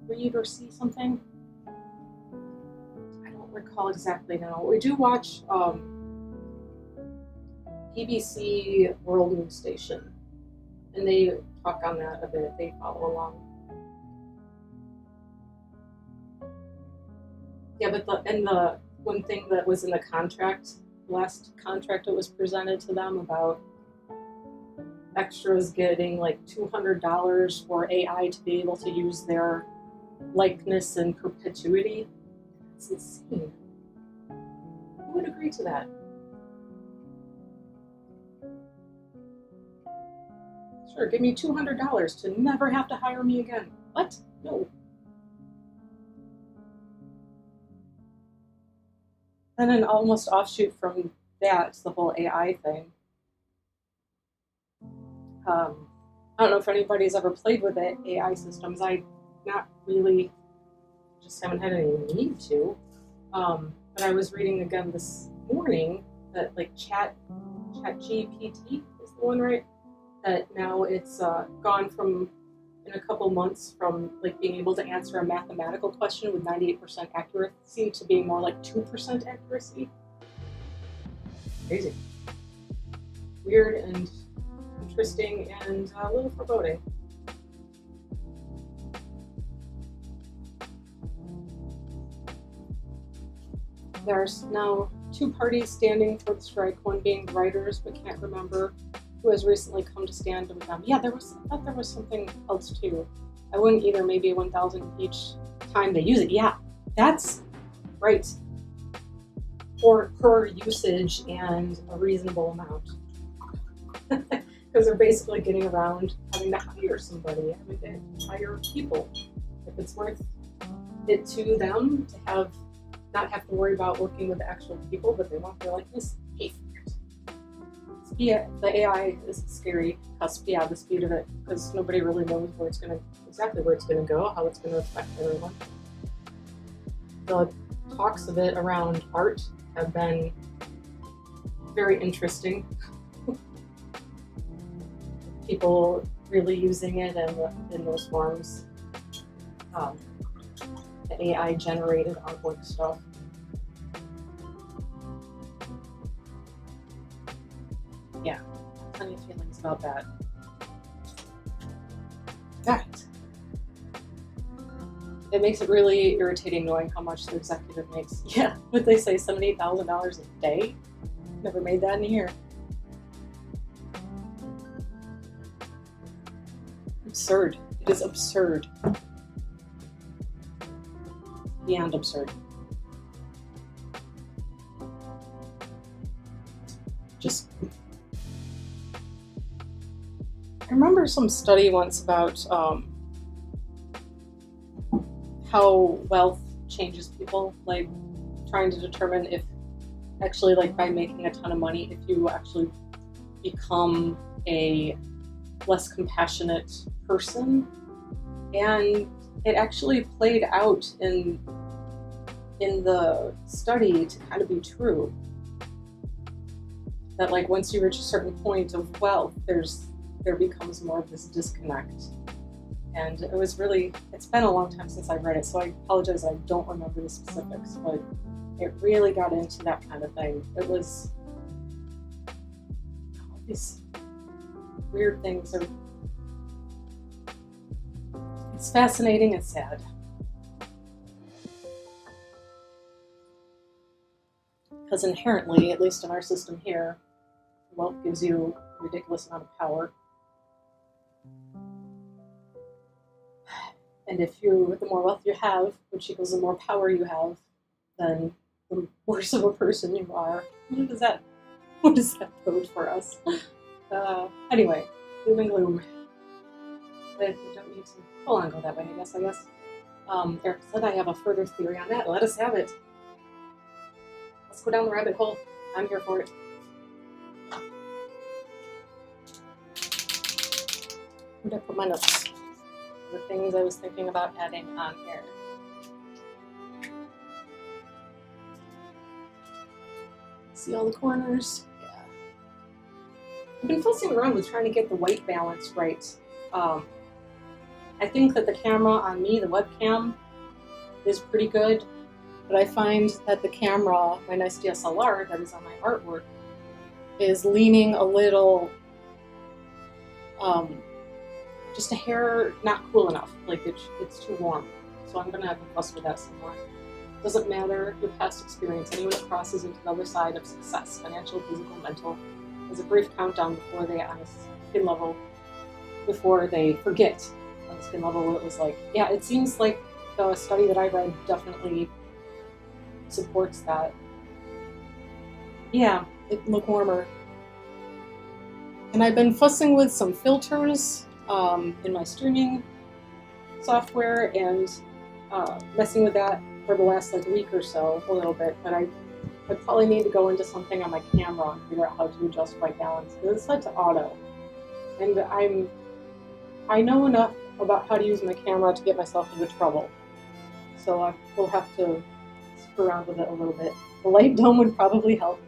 read or see something? I don't recall exactly now. We do watch BBC World News Station, and they talk on that a bit. They follow along. Yeah, but the one thing that was in the last contract that was presented to them about extras getting $200 for AI to be able to use their likeness in perpetuity. It's insane. Who would agree to that? Sure, give me $200 to never have to hire me again. What? No. And an almost offshoot from that, the whole AI thing. I don't know if anybody's ever played with AI systems. I not really, just haven't had any need to. But I was reading again this morning that ChatGPT is the one, right? That now it's gone from, in a couple months, from being able to answer a mathematical question with 98% accuracy to being more 2% accuracy. Crazy. Weird and interesting and a little foreboding. There's now two parties standing for the strike, one being the writers, but can't remember who has recently come to stand with them. Yeah, I thought there was something else too. I wouldn't either, maybe 1,000 each time they use it. Yeah, that's right. For per usage and a reasonable amount. Because they're basically getting around having to hire somebody, having to hire people. If it's worth it to them to not have to worry about working with actual people, but they want their likeness, pay for it. Yeah, the AI is scary. The speed of it, because nobody really knows exactly where it's gonna go, how it's gonna affect everyone. The talks of it around art have been very interesting. People really using it in those forms. The AI generated artwork stuff. Yeah, plenty of feelings about that. That. It makes it really irritating knowing how much the executive makes. Yeah, what they say, $70,000 a day? Never made that in a year. Absurd. It is absurd. Beyond absurd. Just. I remember some study once about how wealth changes people, like trying to determine if actually, like, by making a ton of money, if you actually become a less compassionate person. And it actually played out in the study to kind of be true. That, like, once you reach a certain point of wealth, there becomes more of this disconnect. And it was really, it's been a long time since I read it, so I apologize I don't remember the specifics, but it really got into that kind of thing. It was, all these weird things are, it's fascinating and sad. Because inherently, at least in our system here, wealth gives you a ridiculous amount of power. And the more wealth you have, which equals the more power you have, then the worse of a person you are. What does that bode for us? Anyway, doom and gloom. But we don't need to full on go that way, I guess. Eric said I have a further theory on that. Let us have it. Let's go down the rabbit hole. I'm here for it. Where'd I put my notes? The things I was thinking about adding on here. See all the corners? Yeah. I've been fussing around with trying to get the white balance right. I think that the camera on me, the webcam, is pretty good, but I find that the camera, my nice DSLR that is on my artwork, is leaning a little, just a hair not cool enough, like it's too warm. So I'm gonna have to fuss with that some more. Doesn't matter your past experience, anyone that crosses into the other side of success, financial, physical, mental, is a brief countdown before they, on a skin level, before they forget on the skin level what it was like. Yeah, it seems like the study that I read definitely supports that. Yeah, it look warmer. And I've been fussing with some filters in my streaming software and messing with that for the last week or so, a little bit, but I probably need to go into something on my camera and figure out how to adjust white balance, because it's set to auto. And I know enough about how to use my camera to get myself into trouble. So I will have to screw around with it a little bit. The light dome would probably help.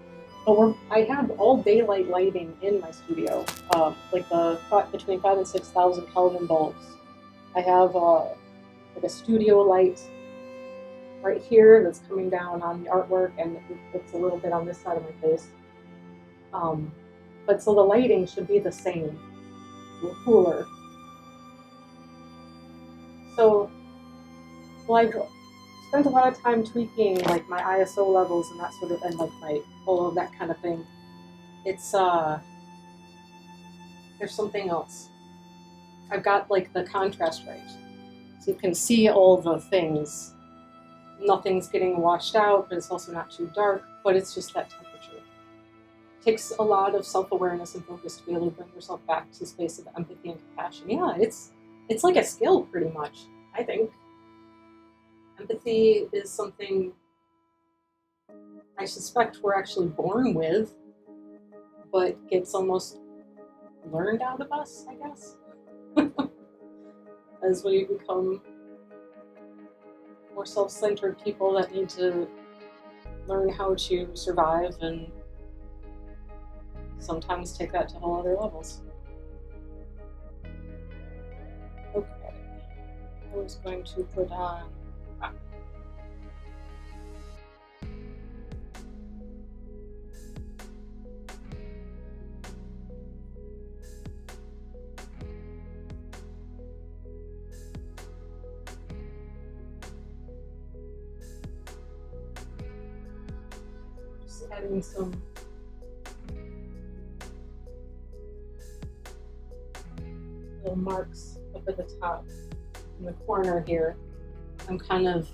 But I have all daylight lighting in my studio, between 5,000 and 6,000 Kelvin bulbs. I have a studio light right here that's coming down on the artwork, and it's a little bit on this side of my face. But so the lighting should be the same, a little cooler. So, I've spent a lot of time tweaking my ISO levels and that sort of, and my all of that kind of thing. It's there's something else. I've got the contrast right, so you can see all the things. Nothing's getting washed out, but it's also not too dark. But it's just that temperature. It takes a lot of self-awareness and focus to be able to bring yourself back to a space of empathy and compassion. Yeah, it's like a skill, pretty much. I think. Empathy is something I suspect we're actually born with, but gets almost learned out of us, I guess, as we become more self-centered people that need to learn how to survive and sometimes take that to whole other levels. I was going to put on just adding some little marks up at the top in the corner here. I'm kind of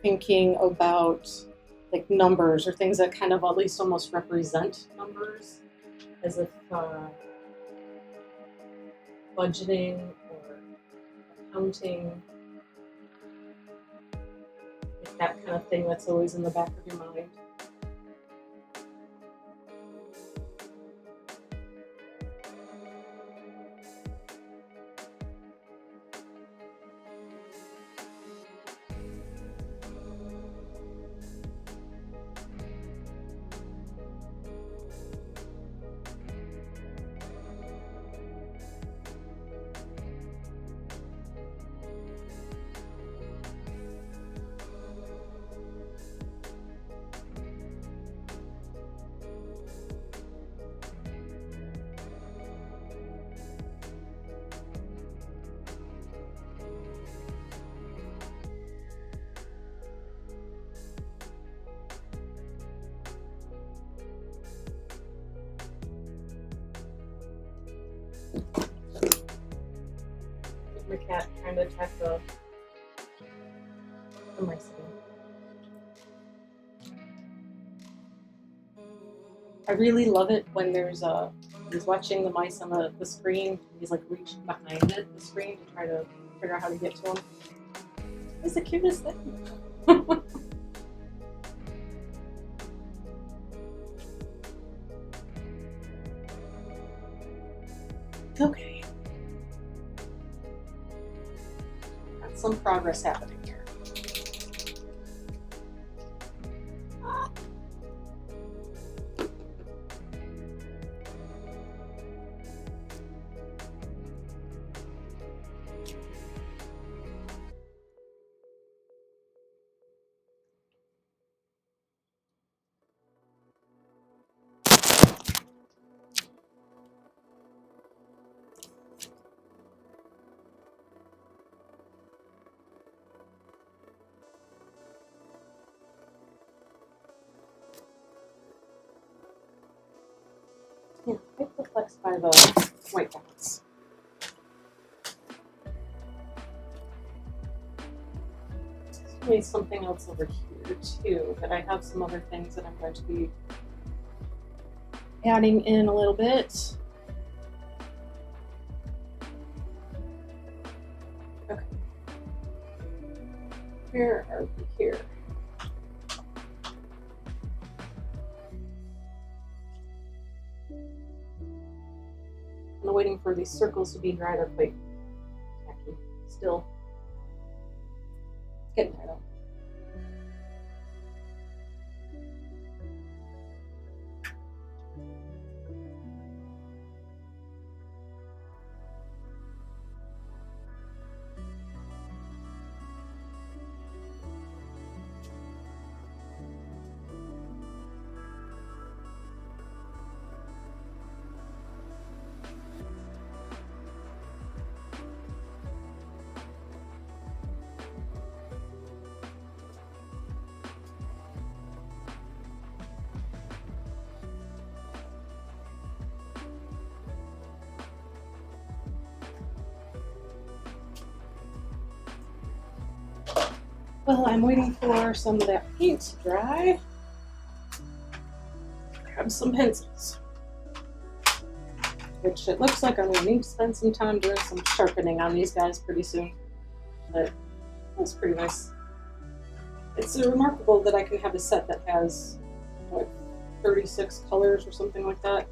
thinking about like numbers or things that kind of at least almost represent numbers, as if budgeting or accounting, like that kind of thing that's always in the back of your mind. My cat trying to attack the mice again. I really love it when there's he's watching the mice on the screen. He's like reaching behind the screen to try to figure out how to get to them. It's the cutest thing. Okay. Some progress happening here. Yeah, I perplexed by the white balance. There's something else over here too, but I have some other things that I'm going to be adding in a little bit. Okay. Where are we here? I'm waiting for these circles to be dry. They're quite tacky still. It's getting there though. Well, I'm waiting for some of that paint to dry. Grab some pencils, which it looks like I'm going to need to spend some time doing some sharpening on these guys pretty soon. But that's pretty nice. It's remarkable that I can have a set that has what, 36 colors or something like that.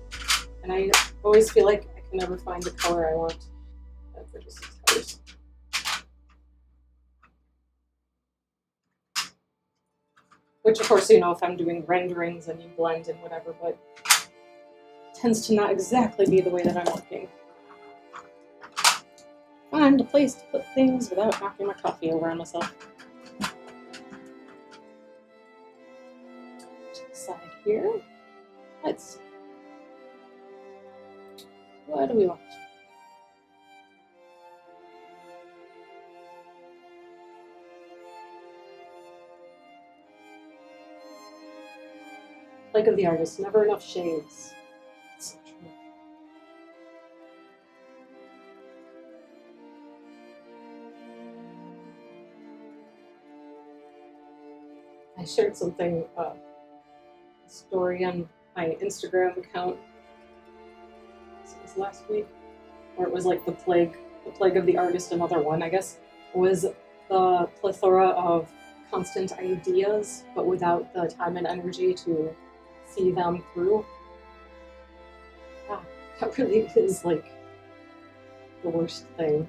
And I always feel like I can never find the color I want. 36 colors. Which, of course, you know, if I'm doing renderings and you blend and whatever, but tends to not exactly be the way that I'm working. find a place to put things without knocking my coffee over on myself. To the side here. Let's see. What do we want? Plague of the artist, never enough shades. That's so true. I shared something, a story on my Instagram account. It was last week, where it was like the plague of the artist. Another one, I guess, was the plethora of constant ideas, but without the time and energy to see them through. Yeah, that really is like the worst thing.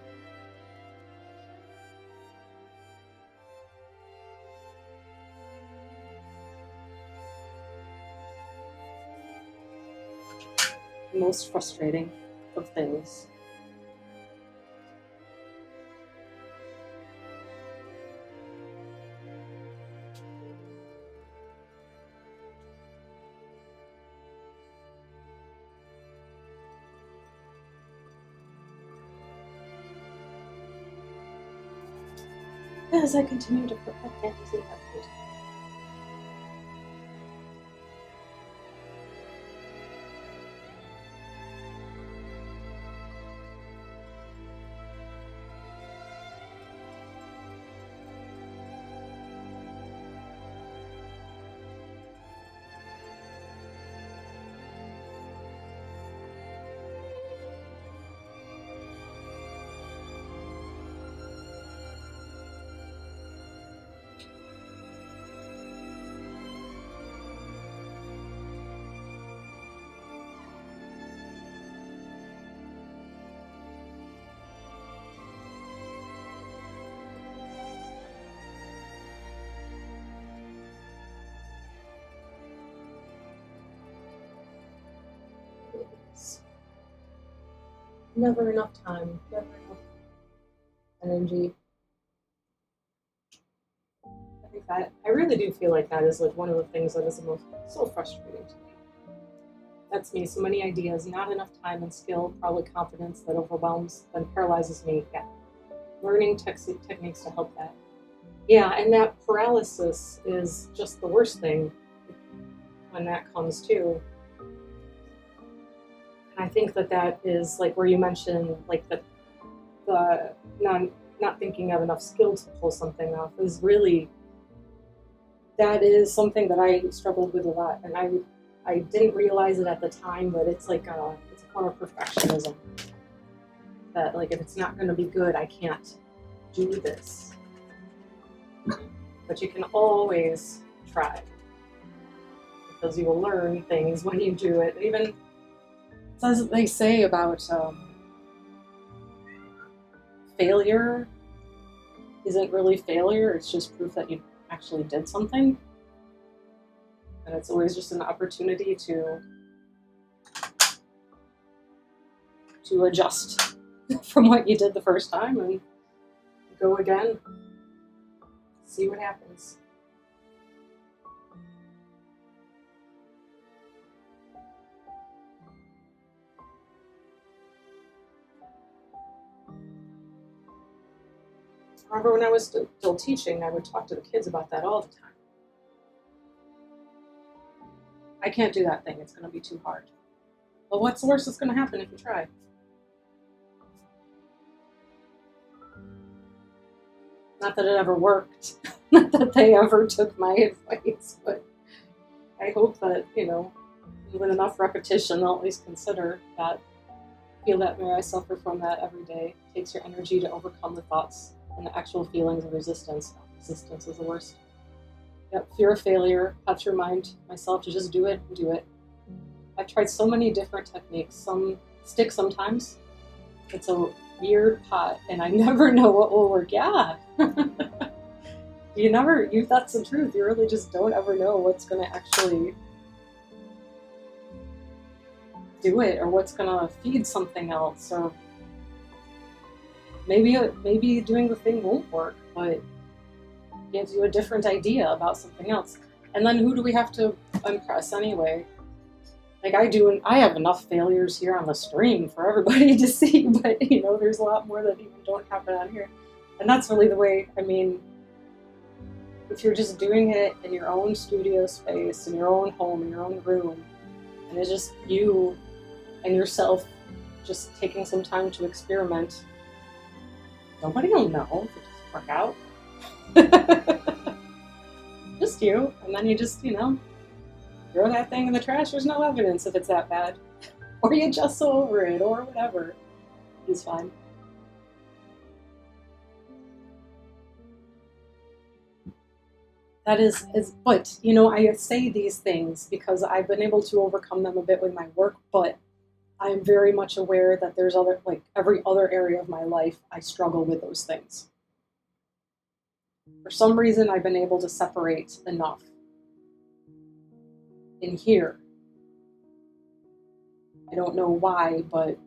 The most frustrating of things. As I continue to put my candles in that food. Never enough time, never enough energy. I think that I really do feel like that is like one of the things that is the most so frustrating to me. That's me. So many ideas, not enough time and skill, probably confidence that overwhelms, then paralyzes me. Yeah, learning techniques to help that. Yeah, and that paralysis is just the worst thing when that comes too. I think that is like where you mentioned like the not thinking of enough skill to pull something off is really, that is something that I struggled with a lot, and I didn't realize it at the time, but it's like it's a form of perfectionism. That like if it's not going to be good, I can't do this. But you can always try, because you will learn things when you do it. Even as they say about failure isn't really failure, it's just proof that you actually did something. And it's always just an opportunity to adjust from what you did the first time and go again, see what happens. I remember when I was still teaching, I would talk to the kids about that all the time. I can't do that thing, it's going to be too hard. Well, what's the worst that's going to happen if you try? Not that it ever worked, not that they ever took my advice, but I hope that, with enough repetition, they'll at least consider that. Feel that way. I suffer from that every day. It takes your energy to overcome the thoughts and the actual feelings of resistance. Resistance is the worst. Yep, fear of failure. Have to remind myself to just do it and do it. I've tried so many different techniques. Some stick sometimes. It's a weird pot, and I never know what will work. Yeah. That's the truth. You really just don't ever know what's going to actually do it, or what's going to feed something else, or maybe doing the thing won't work, but gives you a different idea about something else. And then who do we have to impress anyway? Like I do, and I have enough failures here on the stream for everybody to see, but there's a lot more that even don't happen on here. And that's really the way, if you're just doing it in your own studio space, in your own home, in your own room, and it's just you and yourself just taking some time to experiment, nobody will know if it doesn't work out. Just you, and then you just, throw that thing in the trash. There's no evidence if it's that bad. Or you just so over it, or whatever. It's fine. That is, but, I say these things because I've been able to overcome them a bit with my work, but I'm very much aware that there's every other area of my life, I struggle with those things. For some reason, I've been able to separate enough in here. I don't know why, but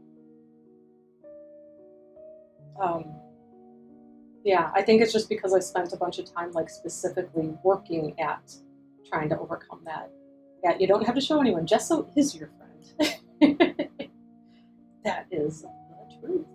yeah, I think it's just because I spent a bunch of time specifically working at trying to overcome that. Yeah, you don't have to show anyone. Gesso is your friend. That is the truth.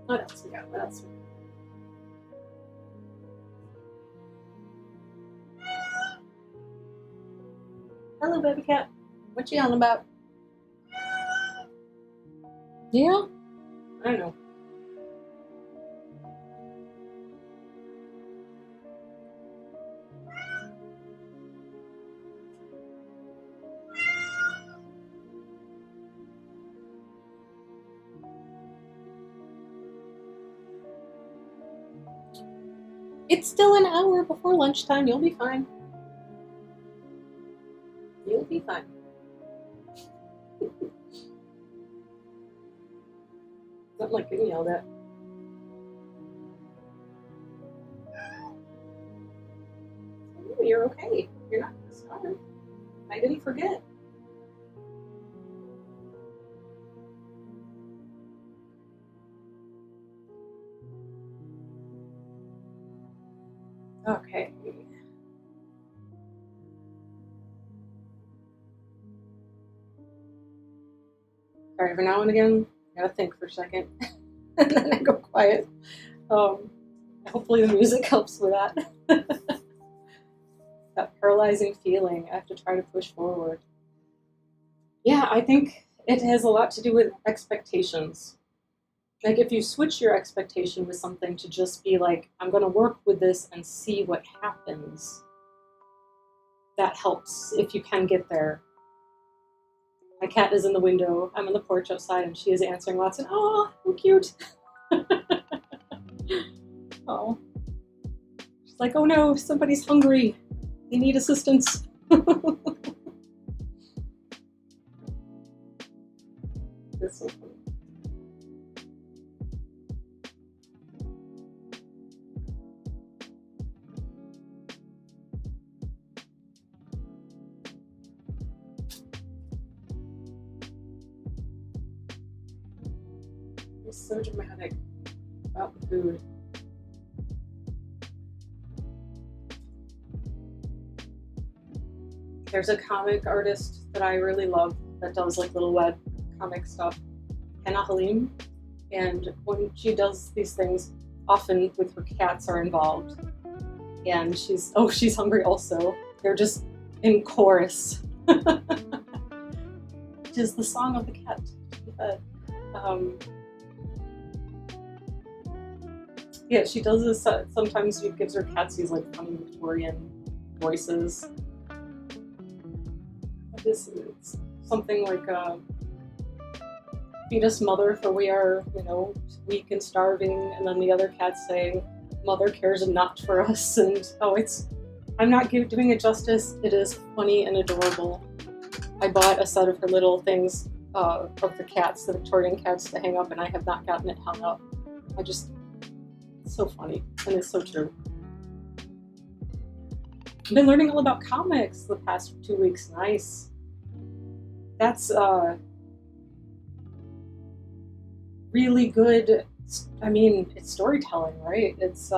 What else we got? What else we got? Hello, baby cat. What you yelling about? Yeah? I don't know. It's still an hour before lunchtime. You'll be fine. You'll be fine. Not like getting yelled at. Oh, you're okay. You're not gonna starve. I didn't forget. Okay. Sorry, every now and again, I gotta think for a second, and then I go quiet. Hopefully the music helps with that. That paralyzing feeling, I have to try to push forward. Yeah, I think it has a lot to do with expectations. Like if you switch your expectation with something to just be like, I'm gonna work with this and see what happens, that helps if you can get there. My cat is in the window, I'm on the porch outside, and she is answering lots of, oh, how cute. Oh. She's like, oh no, somebody's hungry. They need assistance. That's so funny. I'm so dramatic about the food. There's a comic artist that I really love that does like little web comic stuff, Hannah Halim, and when she does these things, often with her cats are involved, and she's hungry also. They're just in chorus. Which is the song of the cat to be fed. Yeah, she does this. Sometimes she gives her cats these like funny Victorian voices. It's something like feed us mother, for we are, weak and starving, and then the other cats say, mother cares not for us, and I'm not doing it justice. It is funny and adorable. I bought a set of her little things of the cats, the Victorian cats, to hang up, and I have not gotten it hung up. It's so funny, and it's so true. I've been learning all about comics the past 2 weeks. Nice. That's really good. I mean, it's storytelling, right? It's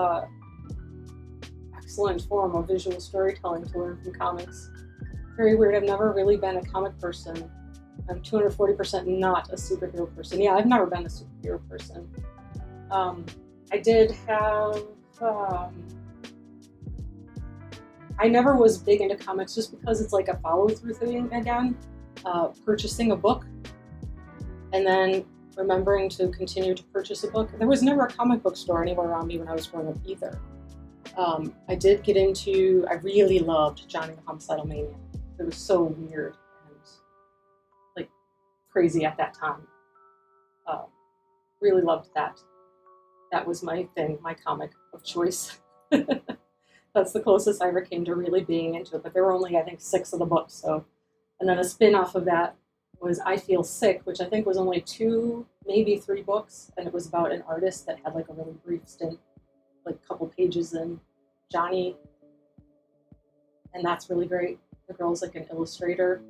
excellent form of visual storytelling to learn from comics. Very weird. I've never really been a comic person. I'm 240% not a superhero person. Yeah, I've never been a superhero person. I did have. I never was big into comics just because it's like a follow-through thing again. Purchasing a book and then remembering to continue to purchase a book. There was never a comic book store anywhere around me when I was growing up either. I did get into. I really loved Johnny the Homicidal Maniac. It was so weird and like crazy at that time. Really loved that. That was my thing, my comic of choice. That's the closest I ever came to really being into it. But there were only, I think, 6 of the books. So, and then a spin-off of that was I Feel Sick, which I think was only 2, maybe 3 books, and it was about an artist that had like a really brief stint, like a couple pages in Johnny, and that's really great. The girl's like an illustrator.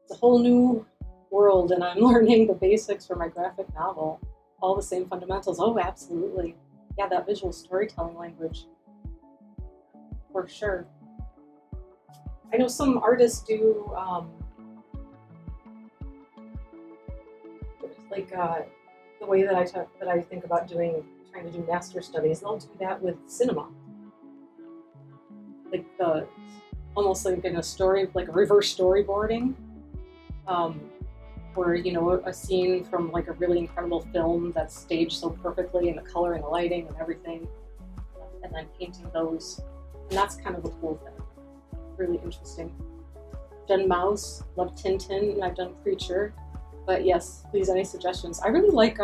It's a whole new world, and I'm learning the basics for my graphic novel. All the same fundamentals. Oh, absolutely. Yeah, that visual storytelling language. For sure. I know some artists do the way that I think about trying to do master studies. They'll do that with cinema, like almost like in a story, like a reverse storyboarding, where a scene from like a really incredible film that's staged so perfectly, and the color and the lighting and everything, and then painting those, and that's kind of a cool thing. Really interesting. Done Mouse, love Tintin, and I've done Preacher. But yes, please, any suggestions? I really like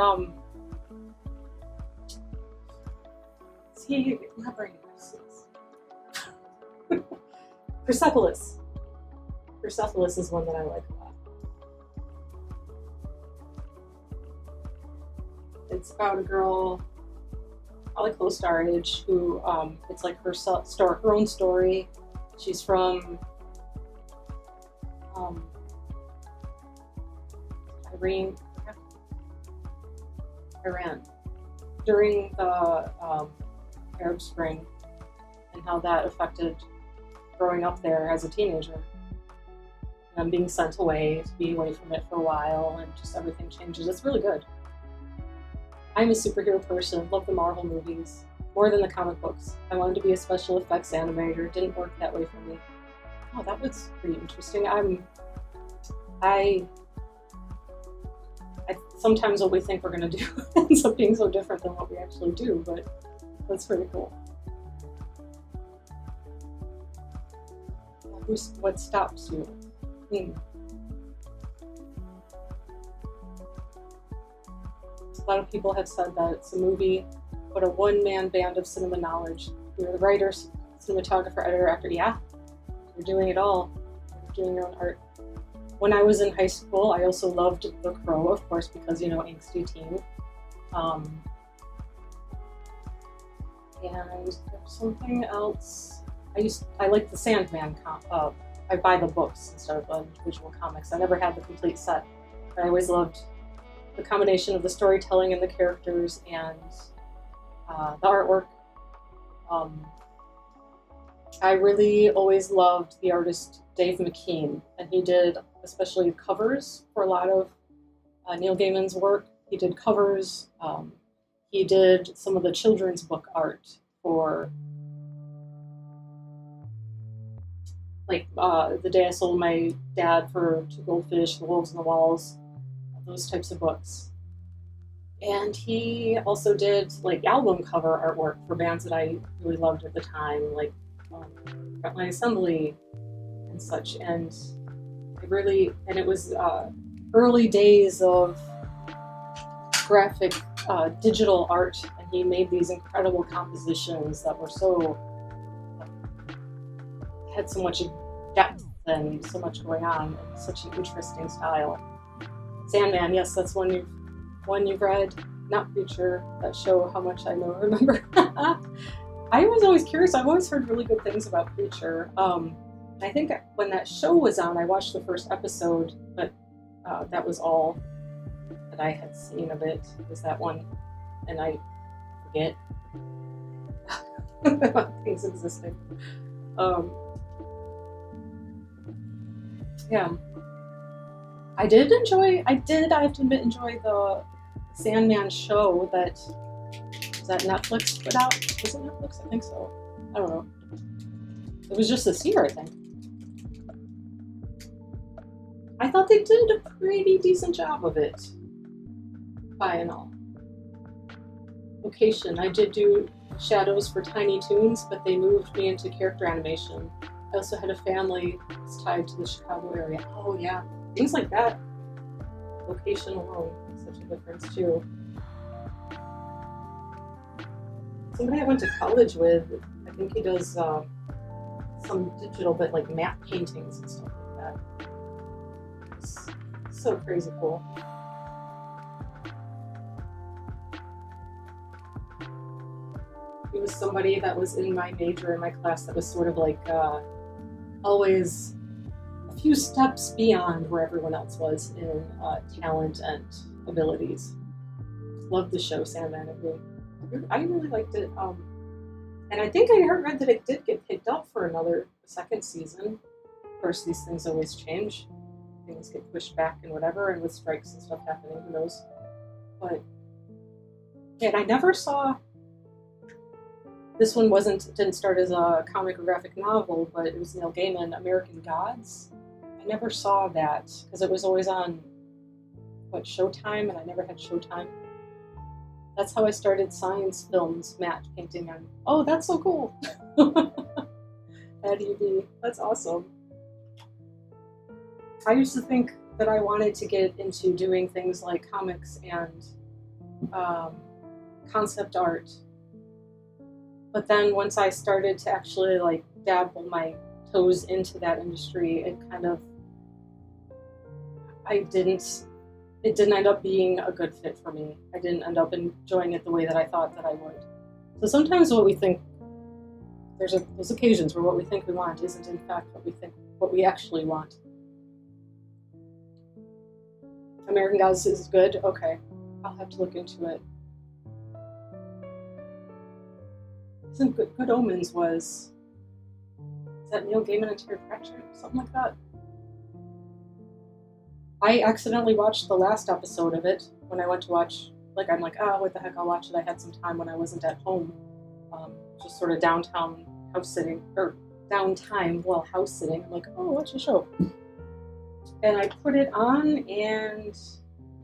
Persepolis. Persepolis is one that I like a lot. It's about a girl, probably close to our age, who it's like her own story. She's from Iran during the Arab Spring, and how that affected growing up there as a teenager. And then being sent away to be away from it for a while, and just everything changes. It's really good. I'm a superhero person, love the Marvel movies. More than the comic books. I wanted to be a special effects animator. It didn't work that way for me. Oh, that was pretty interesting. I sometimes what we think we're going to do ends up being so different than what we actually do, but that's pretty cool. What stops you? A lot of people have said that it's a movie, but a one-man band of cinema knowledge. You're the writer, cinematographer, editor, actor. Yeah, you're doing it all. You're doing your own art. When I was in high school, I also loved The Crow, of course, because, angsty teen. And there's something else. I like the Sandman. I buy the books instead of the individual comics. I never had the complete set, but I always loved the combination of the storytelling and the characters and the artwork. I really always loved the artist Dave McKean, and he did especially covers for a lot of Neil Gaiman's work. He did covers. He did some of the children's book art for, like, The Day I Sold My Dad for Two Goldfish, The Wolves on the Walls, those types of books. And he also did like album cover artwork for bands that I really loved at the time, like Frontline Assembly and such. And it was early days of graphic digital art, and he made these incredible compositions that were had so much depth and so much going on, and such an interesting style. Sandman, yes, that's one you've read. Not Preacher, that show, how much I know, remember. I was always curious. I've always heard really good things about Preacher. I think when that show was on, I watched the first episode, but that was all that I had seen of it, was that one, and I forget about things existing. Yeah. I have to admit, enjoy the Sandman show that Netflix put out. Was it Netflix? I think so. I don't know. It was just this year, I think. I thought they did a pretty decent job of it, by and all. Location, I did do shadows for Tiny Toons, but they moved me into character animation. I also had a family that's tied to the Chicago area. Oh yeah, things like that. Location alone makes such a difference too. Somebody I went to college with, I think he does some digital, but like matte paintings and stuff like that. It's so crazy cool. He was somebody that was in my major, in my class, that was sort of like always a few steps beyond where everyone else was in talent and abilities. Loved the show, Sandman. I really liked it. And I think I read that it did get picked up for another second season. Of course, these things always change. Things get pushed back and whatever, and with strikes and stuff happening, who knows. But yeah, and I never saw. This one didn't start as a comic or graphic novel, but it was Neil Gaiman, American Gods. I never saw that because it was always on Showtime, and I never had Showtime. That's how I started science films, matte painting on. Oh, that's so cool. At EB. That's awesome. I used to think that I wanted to get into doing things like comics and concept art. But then once I started to actually like dabble my toes into that industry, it didn't end up being a good fit for me. I didn't end up enjoying it the way that I thought that I would. So sometimes what we think, there's occasions where what we think we want isn't in fact what we actually want. American Gods is good? Okay. I'll have to look into it. Isn't Good Omens is that Neil Gaiman and Terry Pratchett? Something like that. I accidentally watched the last episode of it when I went to watch, I'm like, oh, what the heck, I'll watch it. I had some time when I wasn't at home, just sort of downtime house sitting. I'm like, oh, watch the show. And I put it on and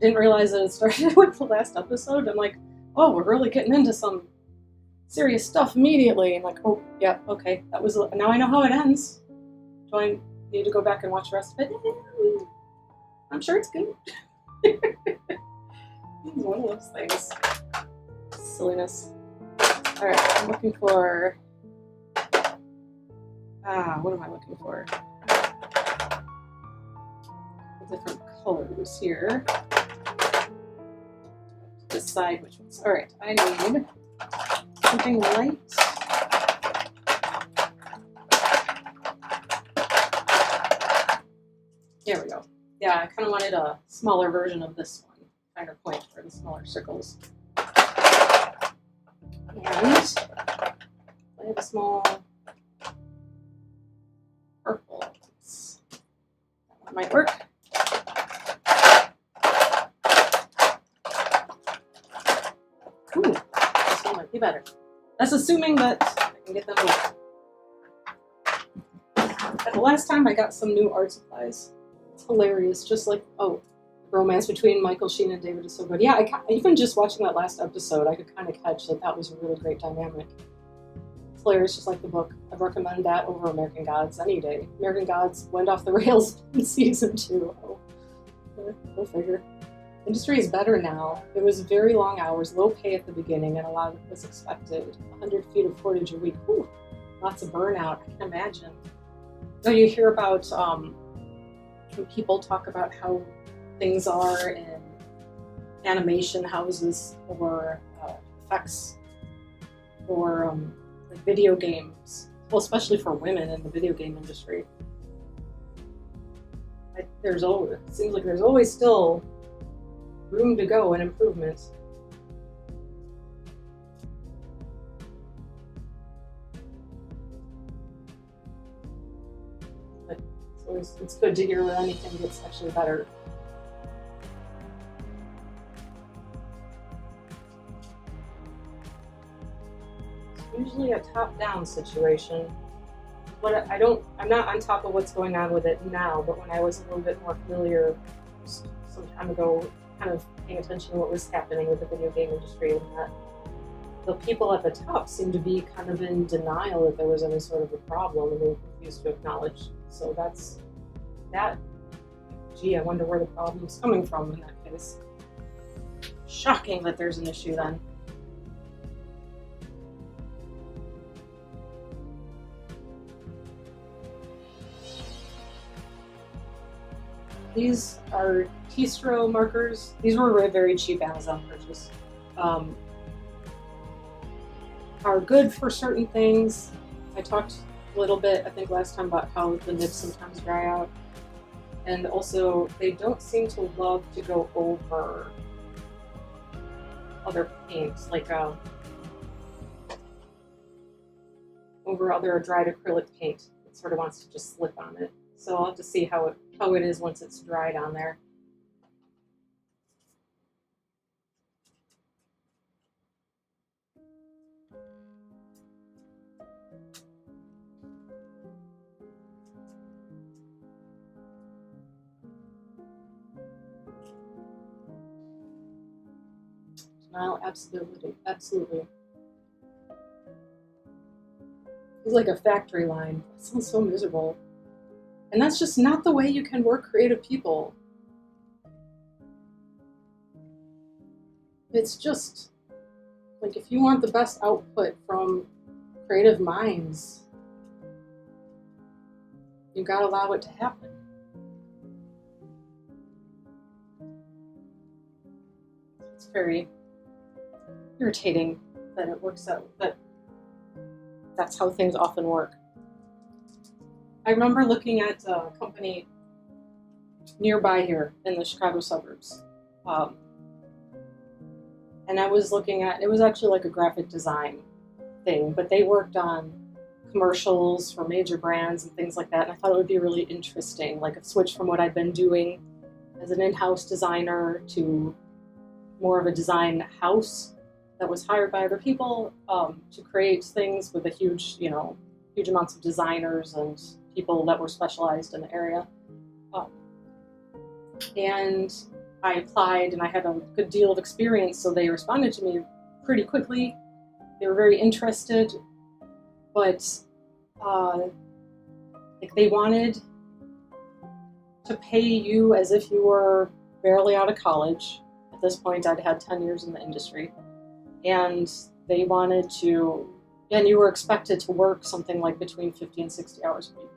didn't realize that it started with the last episode. I'm like, oh, we're really getting into some serious stuff immediately. And like, oh, yeah, okay, now I know how it ends. Do I need to go back and watch the rest of it? I'm sure it's good. It's one of those things. Silliness. Alright, I'm looking for... what am I looking for? Different colors here. Decide which ones. Alright, I need something light. There we go. Yeah, I kind of wanted a smaller version of this one. Finer point for the smaller circles. And I have a small purple. That might work. Ooh, this one might be better. That's assuming that I can get them moving. But the last time I got some new art supplies. It's hilarious, just like, the romance between Michael Sheen and David is so good. Yeah, even just watching that last episode, I could kind of catch that was a really great dynamic. It's hilarious, just like the book. I'd recommend that over American Gods any day. American Gods went off the rails in season 2. Go figure. Industry is better now. It was very long hours, low pay at the beginning, and a lot of it was expected. 100 feet of footage a week. Whew, lots of burnout, I can imagine. So you hear about when people talk about how things are in animation houses or effects or like video games, well, especially for women in the video game industry. It seems like there's always still room to go and improvement. But it's good to hear when anything gets actually better. Usually a top-down situation, but I'm not on top of what's going on with it now, but when I was a little bit more familiar some time ago, kind of paying attention to what was happening with the video game industry, and that the people at the top seemed to be kind of in denial that there was any sort of a problem, and they refused to acknowledge. So gee, I wonder where the problem's coming from in that case. Shocking that there's an issue then. These are T-Stro markers. These were a very cheap Amazon purchase. Are good for certain things. I talked a little bit, I think last time, about how the nibs sometimes dry out. And also, they don't seem to love to go over other paints, like over other dried acrylic paint. It sort of wants to just slip on it. So I'll have to see how it is once it's dried on there. No, absolutely. It's like a factory line. It sounds so miserable. And that's just not the way you can work creative people. It's just, like, if you want the best output from creative minds, you gotta allow it to happen. It's very irritating that it works out, but that's how things often work. I remember looking at a company nearby here in the Chicago suburbs. And I was looking at, it was actually like a graphic design thing, but they worked on commercials for major brands and things like that. And I thought it would be really interesting, like a switch from what I'd been doing as an in-house designer to more of a design house that was hired by other people to create things with a huge amounts of designers and people that were specialized in the area. And I applied and I had a good deal of experience, so they responded to me pretty quickly. They were very interested, but like they wanted to pay you as if you were barely out of college. At this point, I'd had 10 years in the industry. And they wanted to, and you were expected to work something like between 50 and 60 hours a week.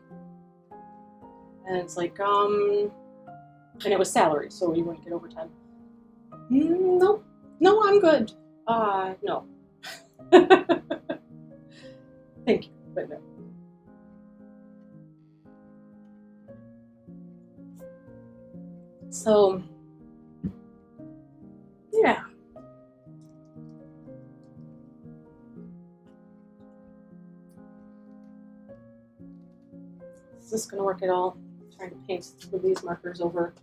And it's like, and it was salary, so you wouldn't get overtime. No, I'm good. No. Thank you, but no. So, yeah. Is this going to work at all? I'm trying to paint with these markers over.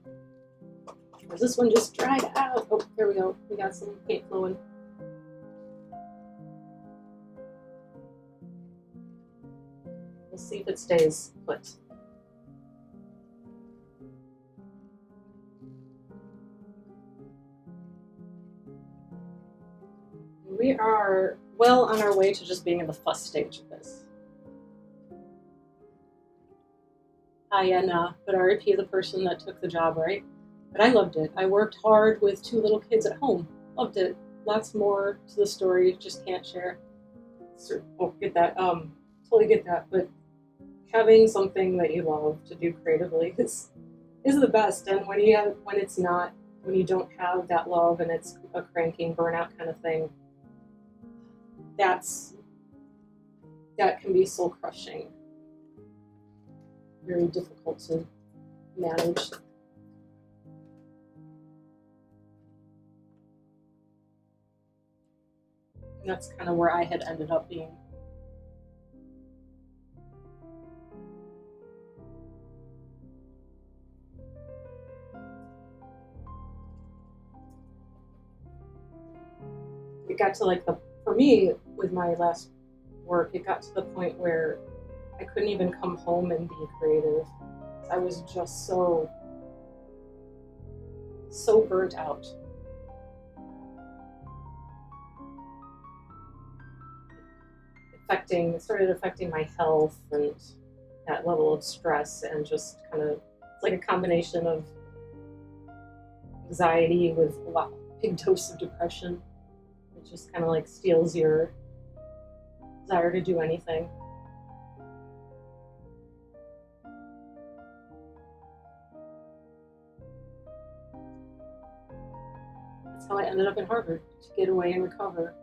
Because this one just dried out. Oh, here we go. We got some paint flowing. We'll see if it stays put. We are well on our way to just being in the fuss stage of this. But RIP the person that took the job, right? But I loved it. I worked hard with 2 little kids at home. Loved it. Lots more to the story, just can't share. Oh, get that. Totally get that. But having something that you love to do creatively is the best. And when you don't have that love and it's a cranking burnout kind of thing, that can be soul crushing, very difficult to manage. And that's kind of where I had ended up being. It got to for me, with my last work, it got to the point where I couldn't even come home and be creative. I was just so burnt out. It started affecting my health and that level of stress, and just kind of, it's like a combination of anxiety with a big dose of depression. It just kind of steals your desire to do anything. That's how I ended up in Harvard, to get away and recover.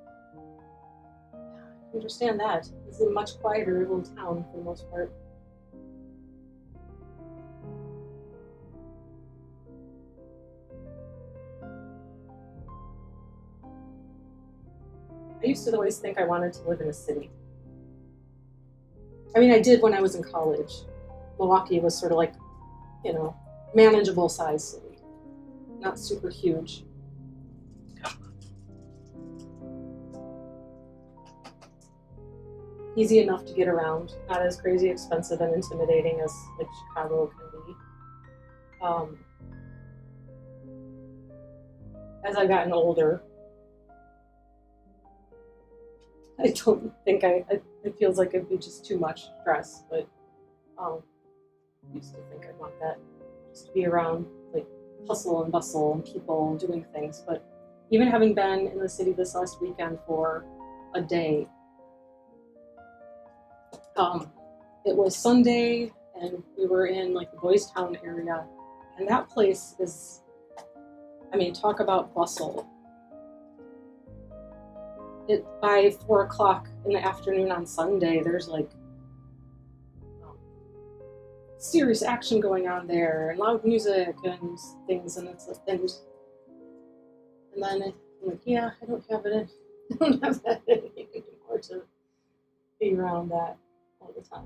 I understand that. This is a much quieter little town for the most part. I used to always think I wanted to live in a city. I mean, I did when I was in college. Milwaukee was sort of manageable size city, not super huge. Easy enough to get around, not as crazy expensive and intimidating as Chicago can be. As I've gotten older, I don't think it feels like it'd be just too much stress, but I used to think I'd want that, just to be around hustle and bustle and people doing things. But even having been in the city this last weekend for a day, it was Sunday and we were in the Boys Town area, and that place is, talk about bustle. By 4 o'clock in the afternoon on Sunday, there's serious action going on there, and loud music and things, and and then I'm yeah, I don't have it. I don't have that anymore to be around that all the time.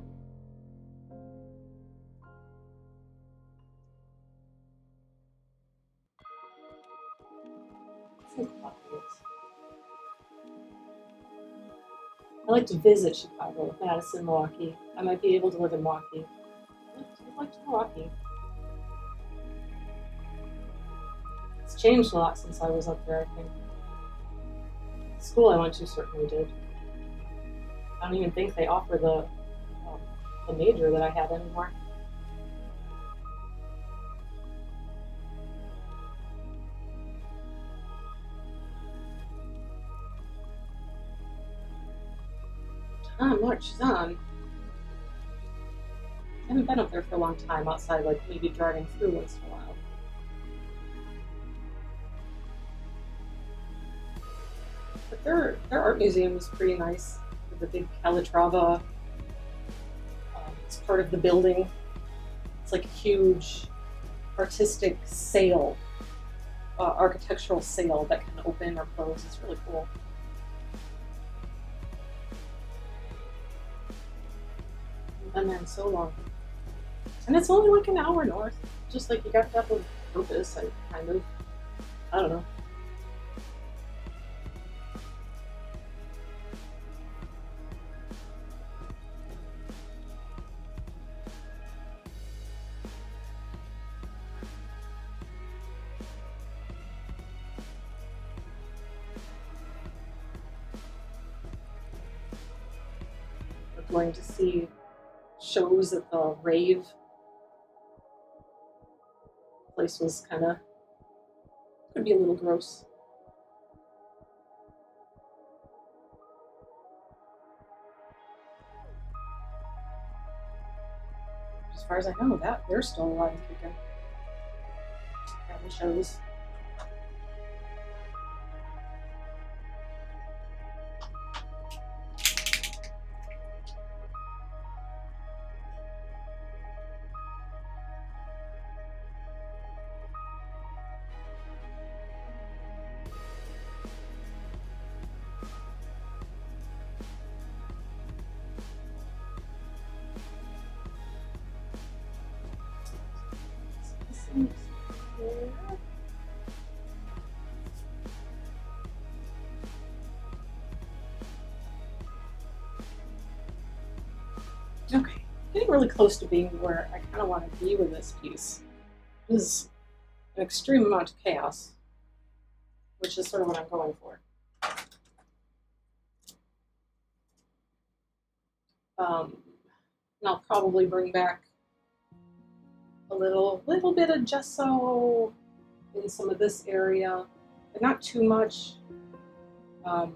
I like to visit Chicago, Madison, Milwaukee. I might be able to live in Milwaukee. I like Milwaukee. It's changed a lot since I was up there, I think. The school I went to certainly did. I don't even think they offer the major that I had anymore. March is on. I haven't been up there for a long time outside, maybe driving through once in a while. But their art museum is pretty nice. With the big Calatrava. It's part of the building. It's a huge artistic sail, architectural sail that can open or close. It's really cool. Been there in so long, and it's only an hour north. Just you got to have a purpose. I don't know. We're going to see shows at the rave. The place was could be a little gross. as far as I know, that they're still alive and kicking. Having shows. Okay, getting really close to being where I kind of want to be with this piece. This is an extreme amount of chaos, which is sort of what I'm going for. And I'll probably bring back a little bit of gesso in some of this area, but not too much. I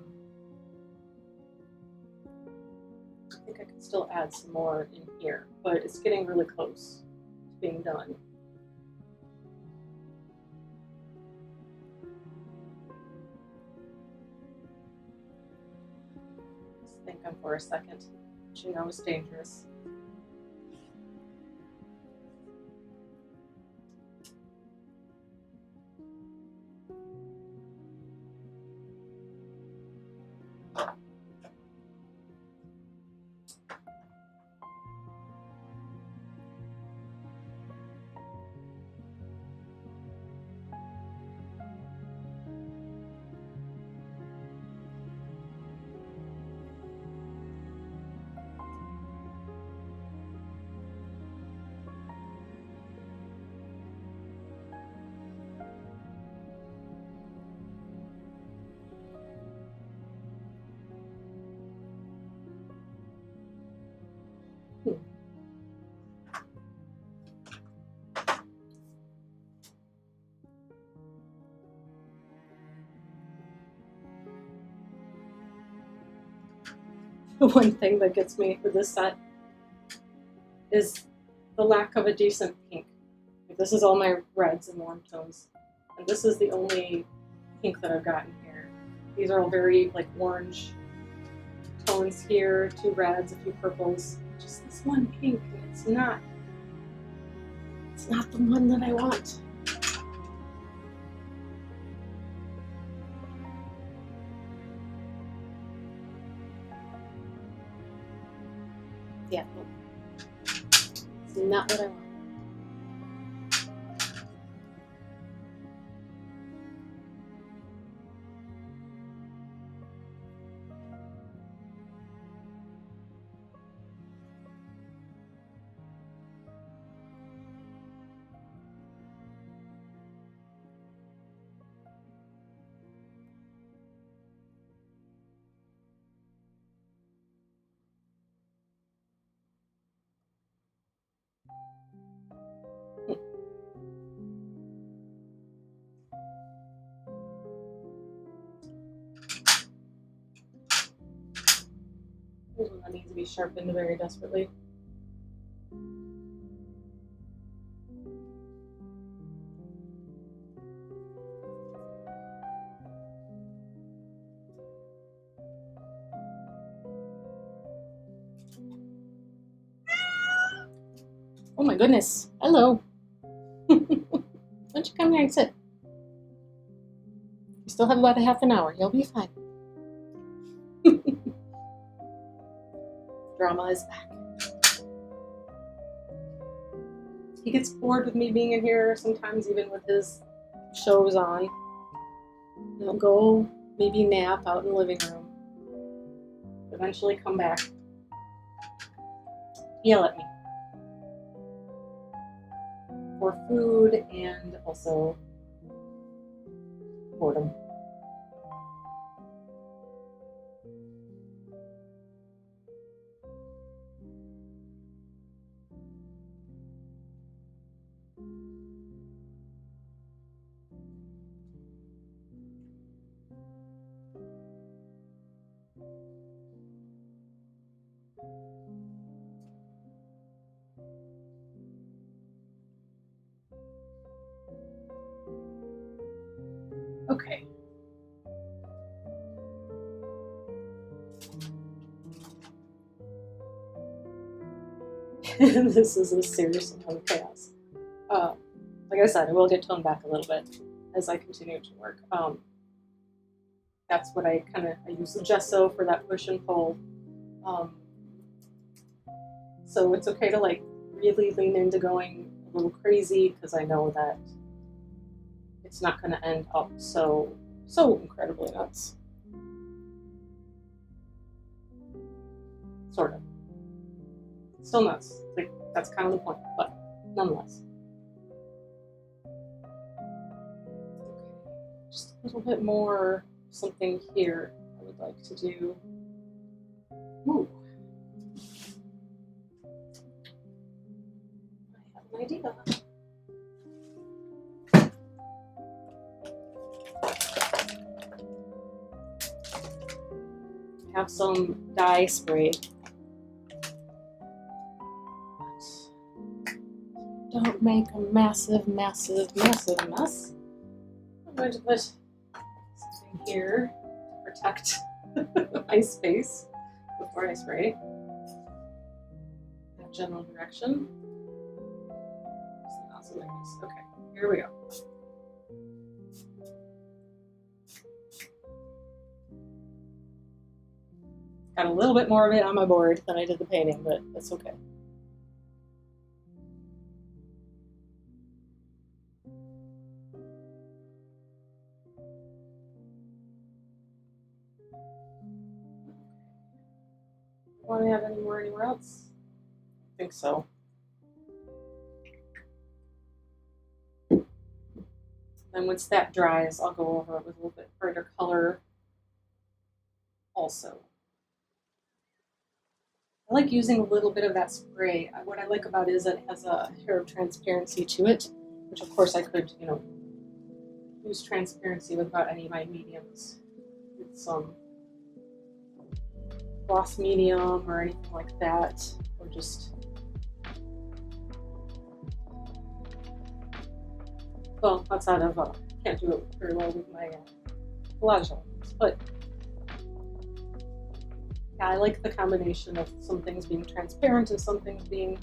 think I can still add some more in here, but it's getting really close to being done. Just thinking for a second. You know, it's dangerous. The one thing that gets me with this set is the lack of a decent pink. Like, this is all my reds and warm tones, and this is the only pink that I've gotten here. These are all very like orange tones here, 2 reds, a few purples. Just this one pink, and it's not the one that I want. Yeah, it's not what I want. Here's one that needs to be sharpened very desperately. Oh my goodness. Hello. Why don't you come here and sit? You still have about a half an hour. You'll be fine. Drama is back. He gets bored with me being in here sometimes, even with his shows on. He'll go maybe nap out in the living room. Eventually come back. Yell at me. For food and also boredom. Okay. This is a serious amount of chaos. Like I said, it will get toned back a little bit as I continue to work. That's what I use the gesso for that push and pull. So it's okay to like really lean into going a little crazy because I know that it's not going to end up so incredibly nuts. Sort of. Still nuts. Like that's kind of the point, but nonetheless. Okay. Just a little bit more something here I would like to do. Ooh. I have an idea. I have some dye spray. Don't make a massive mess. I'm going to put something here to protect my space before I spray. That general direction. Something like this. Okay, here we go. Got a little bit more of it on my board than I did the painting, but that's okay. Want to have any more anywhere else? I think so. Then once that dries, I'll go over it with a little bit brighter color also. I like using a little bit of that spray. What I like about it is that it has a hair of transparency to it, which of course I could, use transparency with about any of my mediums. With some gloss medium or anything like that, or just outside of can't do it very well with my collage elements, but yeah, I like the combination of some things being transparent and some things being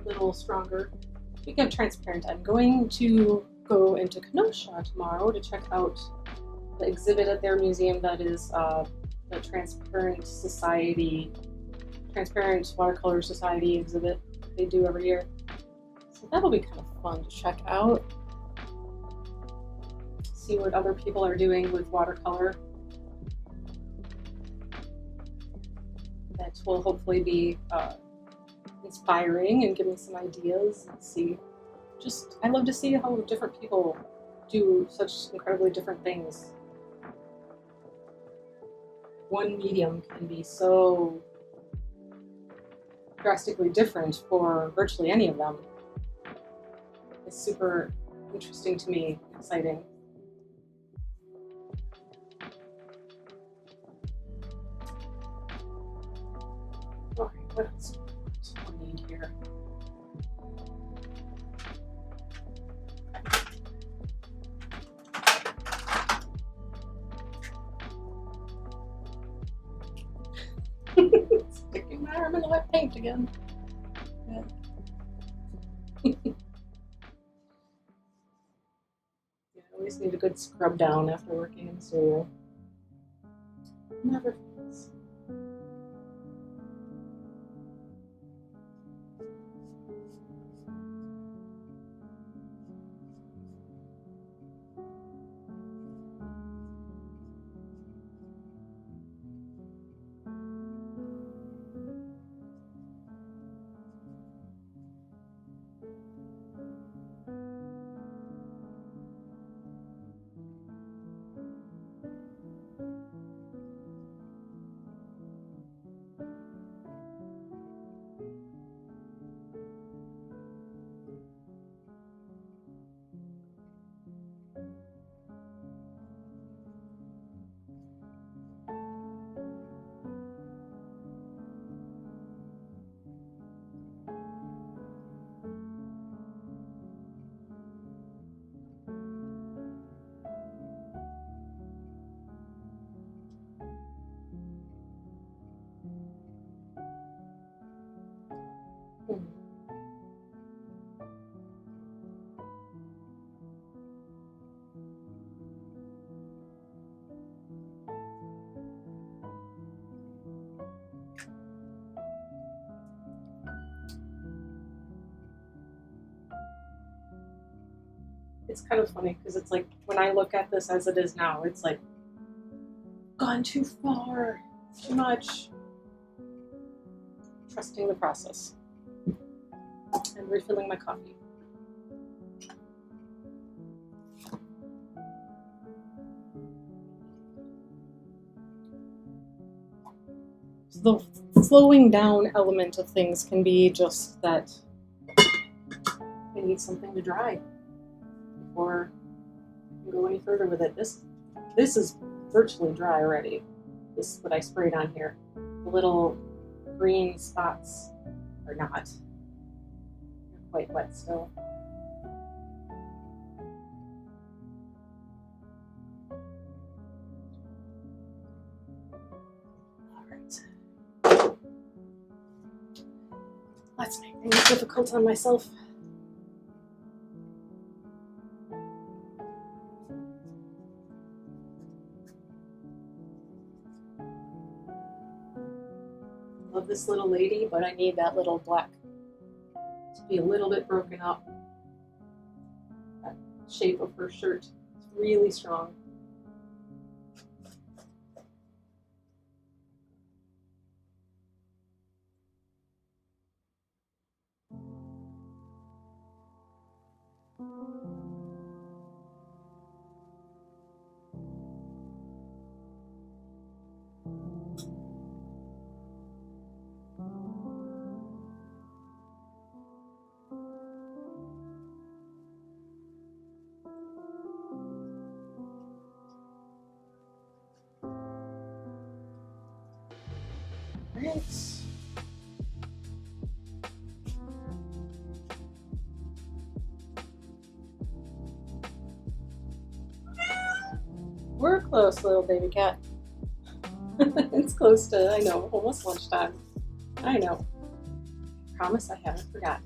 a little stronger. Speaking of transparent, I'm going to go into Kenosha tomorrow to check out the exhibit at their museum that is the Transparent Watercolor Society exhibit they do every year. So that'll be kind of fun to check out. See what other people are doing with watercolor. That will hopefully be inspiring and give me some ideas and see. I love to see how different people do such incredibly different things. One medium can be so drastically different for virtually any of them. It's super interesting to me, exciting. Okay, what else do I need here? Sticking my arm in the wet paint again. Yeah. Yeah, I always need a good scrub down after working in the studio. Never fails. it's kind of funny because it's like when I look at this as it is now, it's like gone too far, it's too much. Trusting the process and refilling my coffee. The slowing down element of things can be just that I need something to dry before I can go any further with it. This is virtually dry already. This is what I sprayed on here. The little green spots are not. They're quite wet still. All right. Let's make things difficult on myself. Love this little lady, but I need that little black to be a little bit broken up. That shape of her shirt is really strong. Right. We're close, little baby cat. It's close to, I know, almost lunchtime. I know. Promise I haven't forgotten.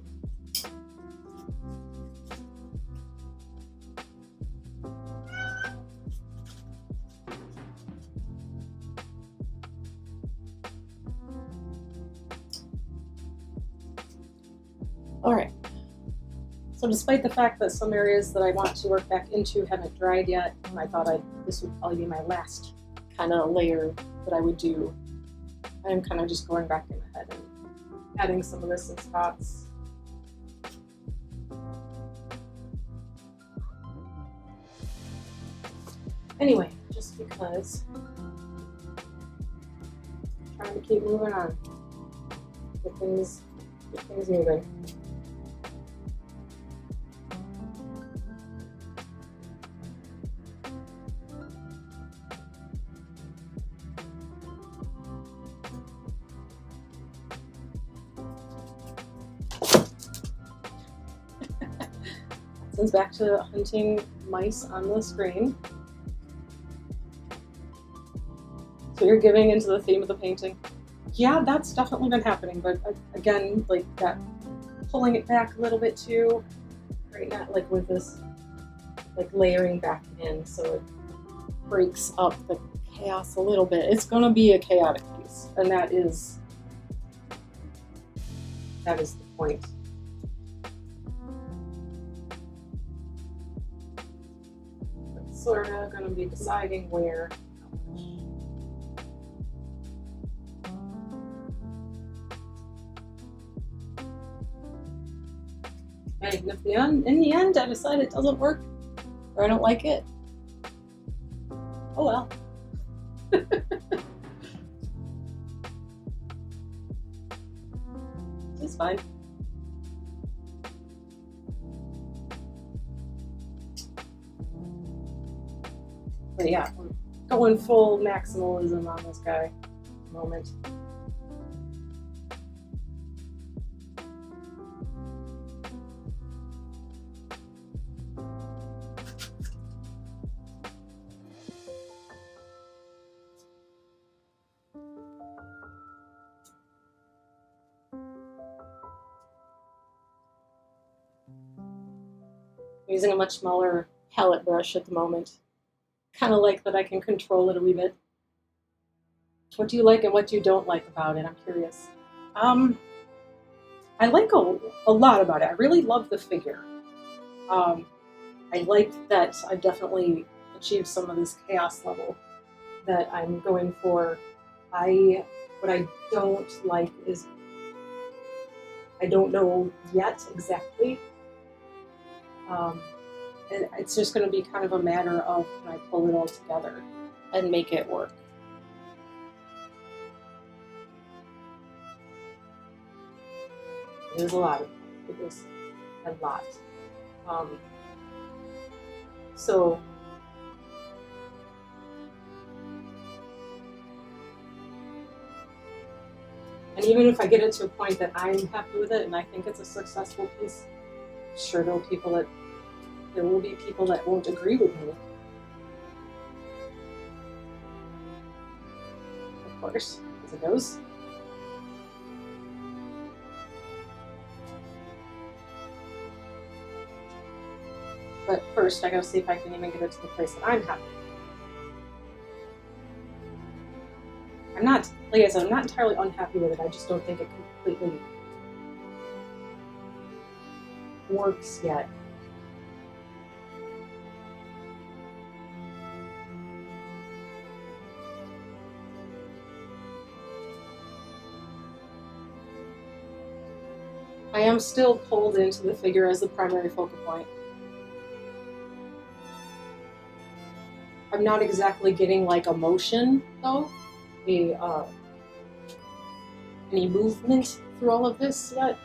All right. So despite the fact that some areas that I want to work back into haven't dried yet, I thought this would probably be my last kind of layer that I would do. I'm kind of just going back in ahead and adding some of this in spots. Anyway, just because I'm trying to keep moving on. Get things moving. Since back to hunting mice on the screen. So you're giving into the theme of the painting. Yeah, that's definitely been happening, but again, like that, pulling it back a little bit too, right now, like with this, like layering back in, so it breaks up the chaos a little bit. It's gonna be a chaotic piece, and that is the point. It's sort of gonna be deciding where. And if in the end I decide it doesn't work or I don't like it, oh well. It's fine. But yeah, we're going full maximalism on this guy at the moment. I'm using a much smaller palette brush at the moment. Kind of like that I can control it a wee bit. What do you like and what you don't like about it? I'm curious. I like a lot about it. I really love the figure. I I like that I've definitely achieved some of this chaos level that I'm going for. What I don't like is I don't know yet exactly. And it's just going to be kind of a matter of can I pull it all together and make it work. It is a lot of fun. It is a lot. So and even if I get it to a point that I'm happy with it and I think it's a successful piece, I'm sure there will be people that won't agree with me. Of course, as it goes. But first, I gotta see if I can even get it to the place that I'm happy. I'm not, like I said, I'm not entirely unhappy with it. I just don't think it completely works yet. I am still pulled into the figure as the primary focal point. I'm not exactly getting like a motion though, any movement through all of this yet.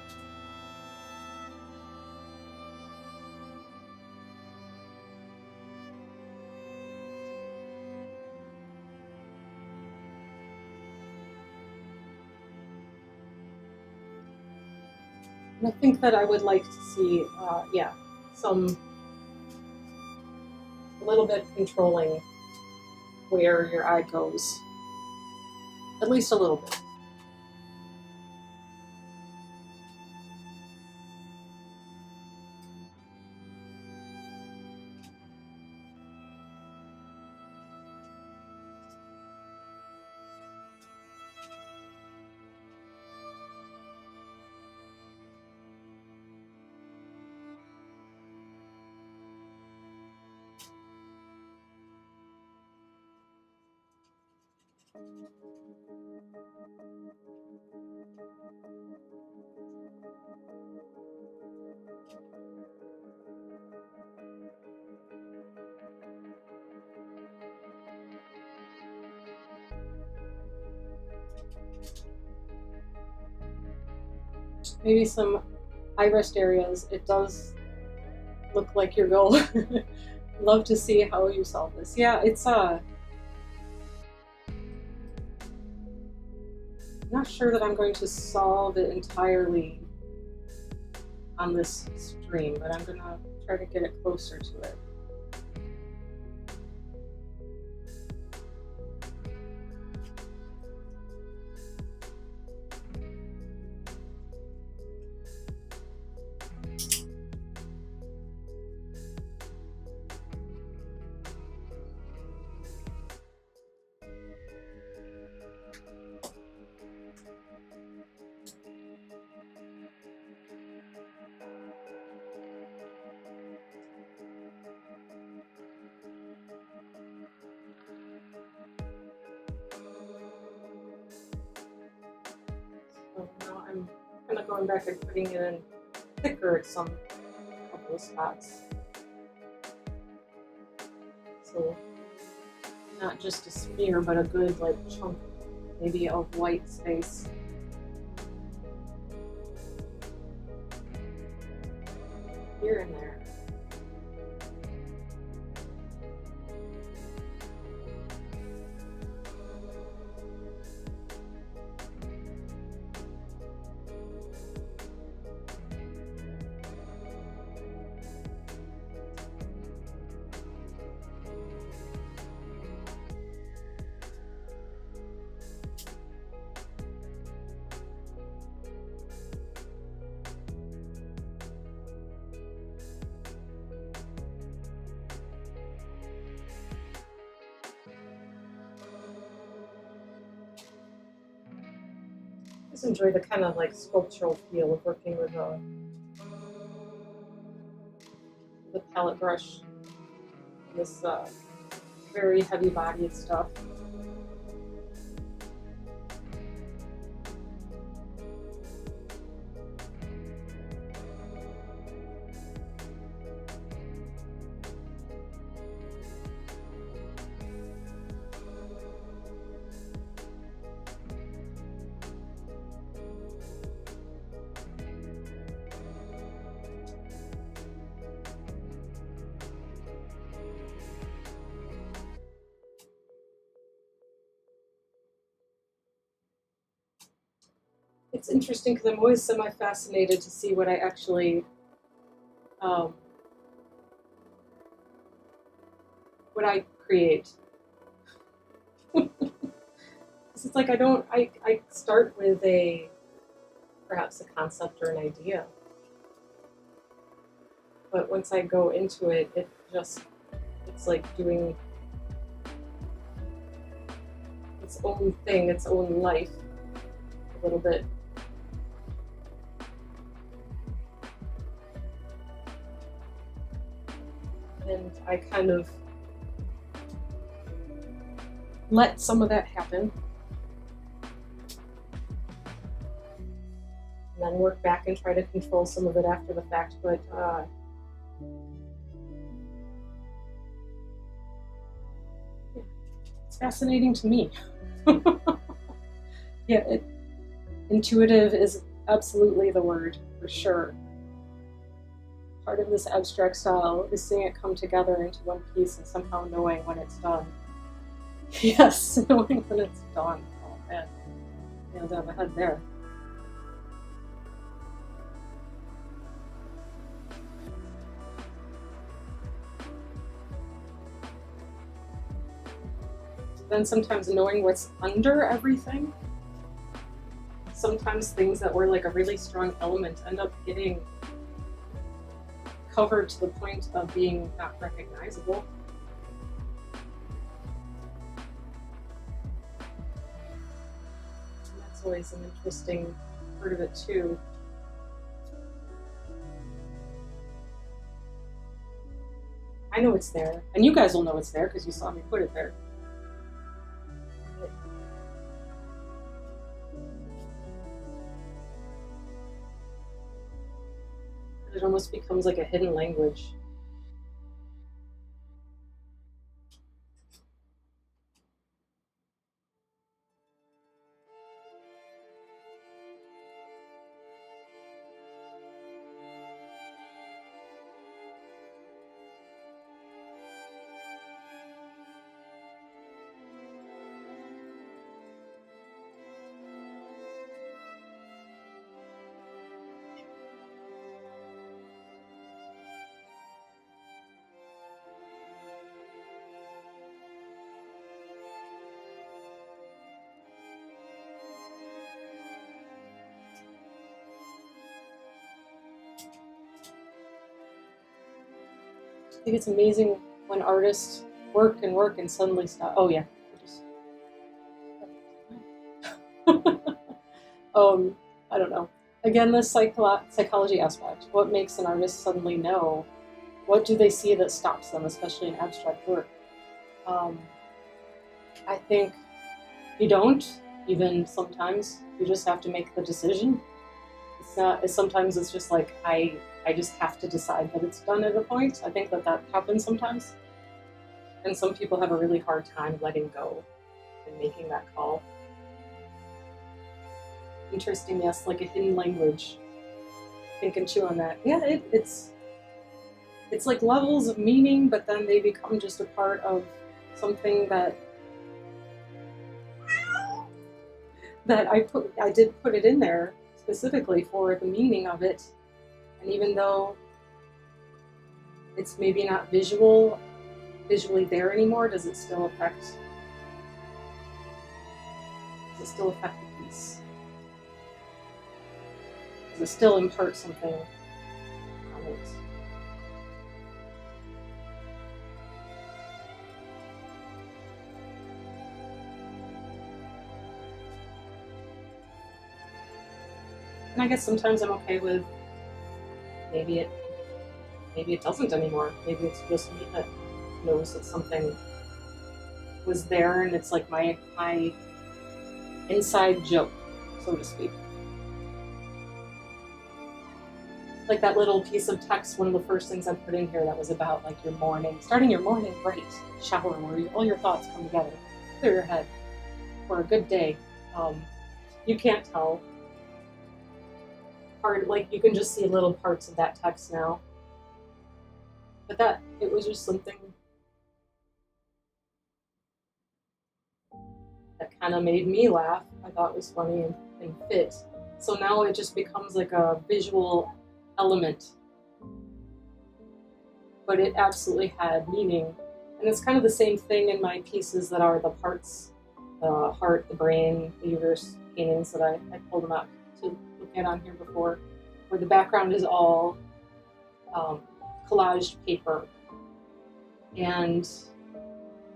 And I think that I would like to see, a little bit controlling where your eye goes. At least a little bit. Maybe some eye rest areas. It does look like your goal. Love to see how you solve this. Yeah, it's I'm not sure that I'm going to solve it entirely on this stream, but I'm gonna try to get it closer to it. So now I'm kind of going back and putting it in thicker at some couple of spots. So not just a smear, but a good like chunk, maybe of white space. Here and there. Just enjoy the kind of like sculptural feel of working with the palette brush, this very heavy bodied stuff. It's interesting because I'm always semi-fascinated to see what I actually, what I create. It's like I start with perhaps a concept or an idea. But once I go into it, it's like doing its own thing, its own life, a little bit. And I kind of let some of that happen. And then work back and try to control some of it after the fact. But it's fascinating to me. Yeah, intuitive is absolutely the word, for sure. Part of this abstract style is seeing it come together into one piece and somehow knowing when it's done. Yes, knowing when it's done. Oh man, nailed on the head there. Then sometimes knowing what's under everything. Sometimes things that were like a really strong element end up getting covered to the point of being not recognizable. And that's always an interesting part of it too. I know it's there, and you guys will know it's there because you saw me put it there. It almost becomes like a hidden language. I think it's amazing when artists work and suddenly stop. Oh yeah. I don't know. Again, this psychology aspect. What makes an artist suddenly know? What do they see that stops them, especially in abstract work? I think you don't. Even sometimes you just have to make the decision. It's not. Sometimes it's just like I just have to decide that it's done at a point. I think that happens sometimes. And some people have a really hard time letting go and making that call. Interesting, yes, like a hidden language. Think and chew on that. Yeah, it's like levels of meaning, but then they become just a part of something that I did put it in there specifically for the meaning of it. And even though it's maybe not visually there anymore, does it still affect the piece? Does it still impart something on it? And I guess sometimes I'm okay with maybe maybe it doesn't anymore. Maybe it's just me that knows that something was there, and it's like my inside joke, so to speak. Like that little piece of text, one of the first things I put in here that was about like your morning, starting your morning right, shower, where all your thoughts come together, clear your head for a good day. You can't tell. Like you can just see little parts of that text now. But that, it was just something that kind of made me laugh. I thought it was funny and fit. So now it just becomes like a visual element. But it absolutely had meaning. And it's kind of the same thing in my pieces that are the parts, the heart, the brain, the uterus paintings that I pulled them out to look at on here before, where the background is all collaged paper and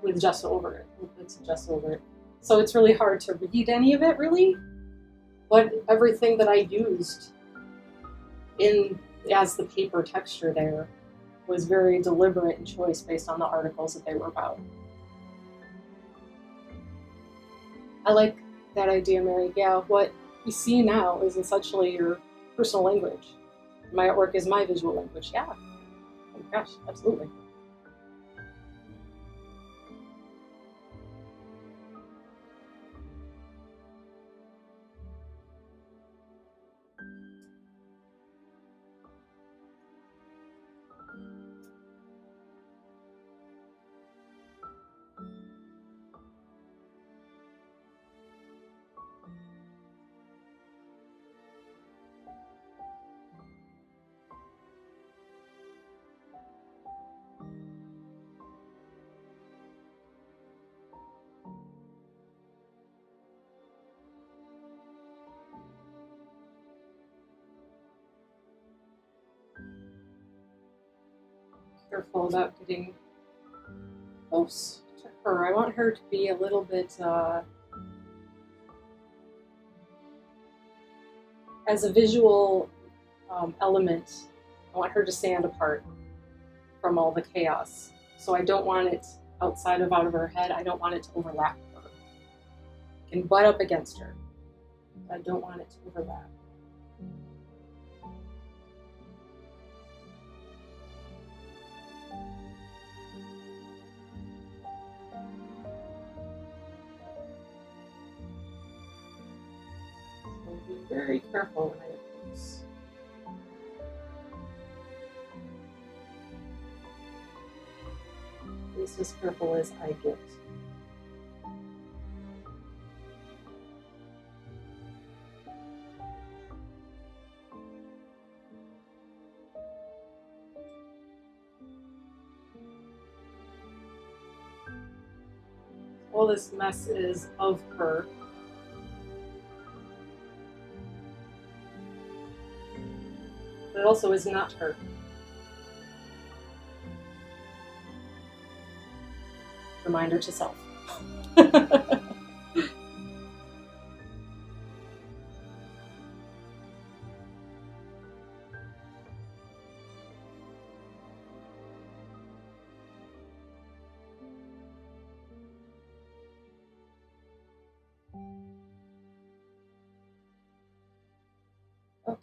with gesso over it, with bits of gesso over it. So it's really hard to read any of it, really. But everything that I used as the paper texture there was very deliberate in choice based on the articles that they were about. I like that idea, Mary. Yeah, what we see now is essentially your personal language. My artwork is my visual language. Yeah. Oh my gosh, absolutely. Careful about getting close to her. I want her to be a little bit, as a visual element, I want her to stand apart from all the chaos. So I don't want it out of her head. I don't want it to overlap her. I can butt up against her. I don't want it to overlap. Be very careful when I do this. At least as careful as I get. All this mess is of her. But it also is not her. Reminder to self. Okay.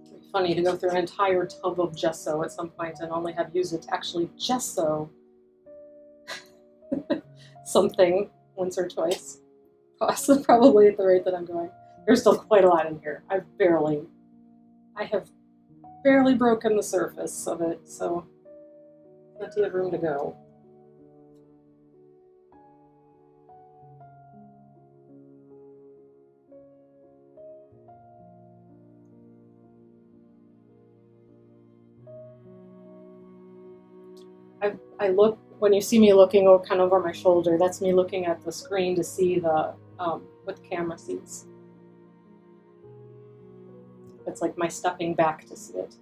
It'd be funny to go through an entire tub of gesso at some point and only have used it to actually gesso something once or twice. Probably at the rate that I'm going. There's still quite a lot in here. I have barely broken the surface of it, so plenty of room to go. I look, when you see me looking kind of over my shoulder, that's me looking at the screen to see the what the camera sees. It's like my stepping back to see it.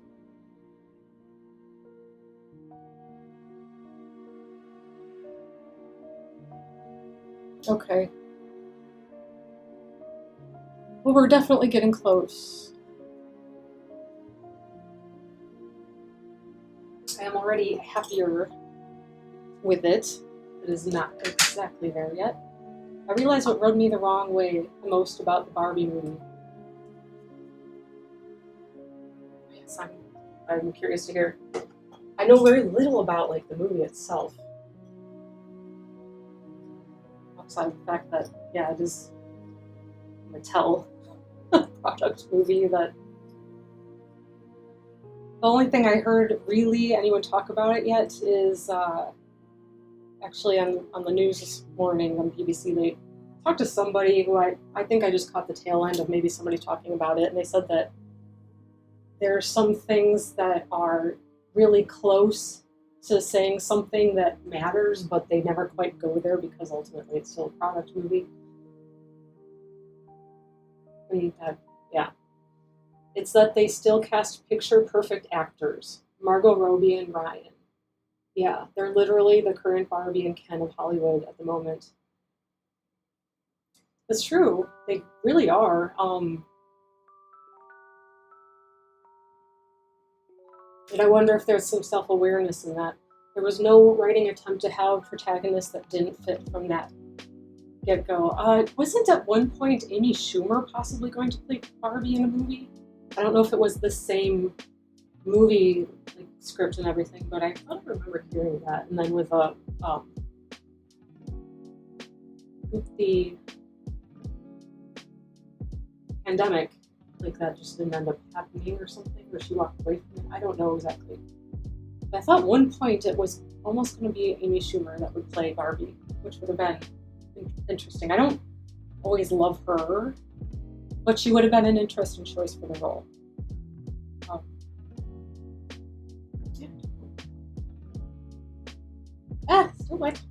Okay. Well, we're definitely getting close. I am already happier with it. It is not exactly there yet. I realized what rubbed me the wrong way the most about the Barbie movie. Yes, I'm curious to hear. I know very little about like the movie itself. Outside of the fact that, yeah, it is a Mattel product movie that the only thing I heard really anyone talk about it yet is actually on the news this morning on BBC. They talked to somebody who I think I just caught the tail end of maybe somebody talking about it, and they said that there are some things that are really close to saying something that matters, but they never quite go there because ultimately it's still a product movie. And yeah. It's that they still cast picture-perfect actors. Margot Robbie and Ryan. Yeah, they're literally the current Barbie and Ken of Hollywood at the moment. It's true. They really are. And I wonder if there's some self-awareness in that. There was no writing attempt to have protagonists that didn't fit from that get-go. Wasn't at one point Amy Schumer possibly going to play Barbie in a movie? I don't know if it was the same movie like, script and everything, but I thought I remember hearing that. And then with the pandemic, like that just didn't end up happening or something, or she walked away from it. I don't know exactly. But I thought at one point it was almost going to be Amy Schumer that would play Barbie, which would have been interesting. I don't always love her, but she would have been an interesting choice for the role. Yeah. Still wet.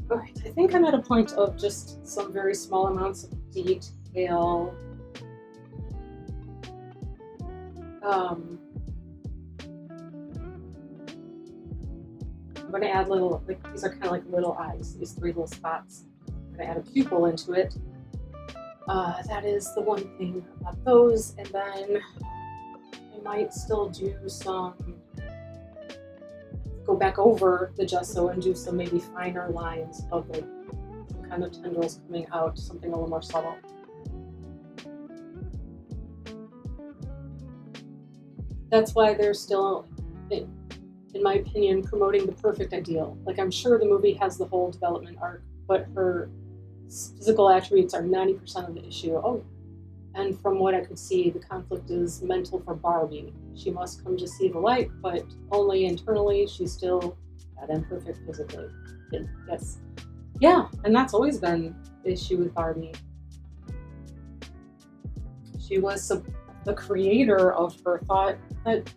Alright, I think I'm at a point of just some very small amounts of detail. I'm going to add little, like these are kind of like little eyes, these 3 little spots. I'm going to add a pupil into it. That is the one thing about those, and then I might still do go back over the gesso and do some maybe finer lines of like some kind of tendrils coming out, something a little more subtle. That's why they're still, in my opinion, promoting the perfect ideal. Like, I'm sure the movie has the whole development arc, but her physical attributes are 90% of the issue. Oh, and from what I could see, the conflict is mental for Barbie. She must come to see the light, but only internally. She's still that imperfect physically. Yes. Yeah, and that's always been the issue with Barbie. She was the creator of her thought that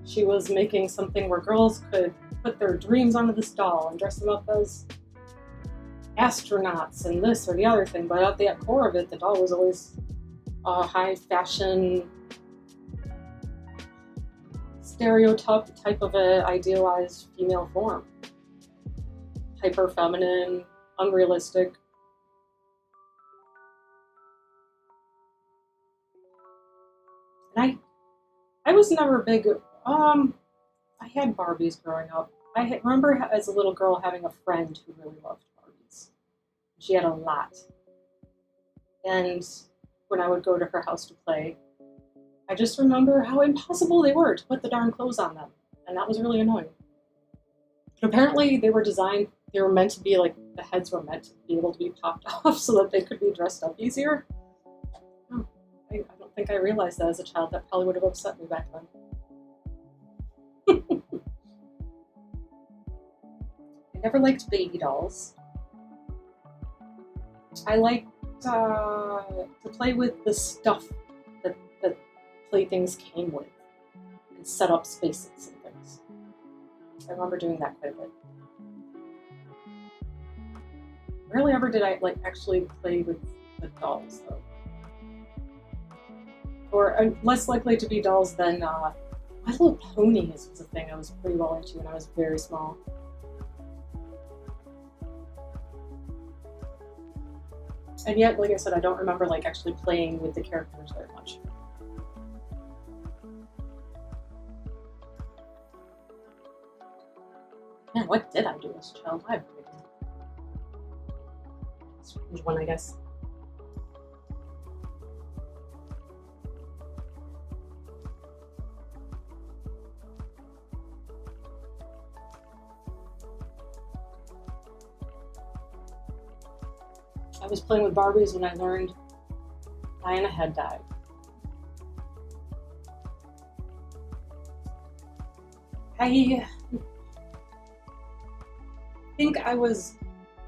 she was making something where girls could put their dreams onto this doll and dress them up as astronauts and this or the other thing, but at the core of it, the doll was always a high fashion stereotype type of an idealized female form. Hyper feminine, unrealistic. And I was never big, I had Barbies growing up. I remember as a little girl having a friend who really loved Barbies. She had a lot. And when I would go to her house to play, I just remember how impossible they were to put the darn clothes on them. And that was really annoying. But apparently they were meant to be like, the heads were meant to be able to be popped off so that they could be dressed up easier. Oh, I don't think I realized that as a child. That probably would have upset me back then. I never liked baby dolls. I liked to play with the stuff that playthings came with and set up spaces and things. I remember doing that quite a bit. Rarely ever did I actually play with the dolls though. Or less likely to be dolls than My Little Ponies was a thing I was pretty well into when I was very small. And yet, like I said, I don't remember like actually playing with the characters very much. Man, what did I do as a child? I have no idea. Strange one, I guess. I was playing with Barbies when I learned Diana had died. I think I was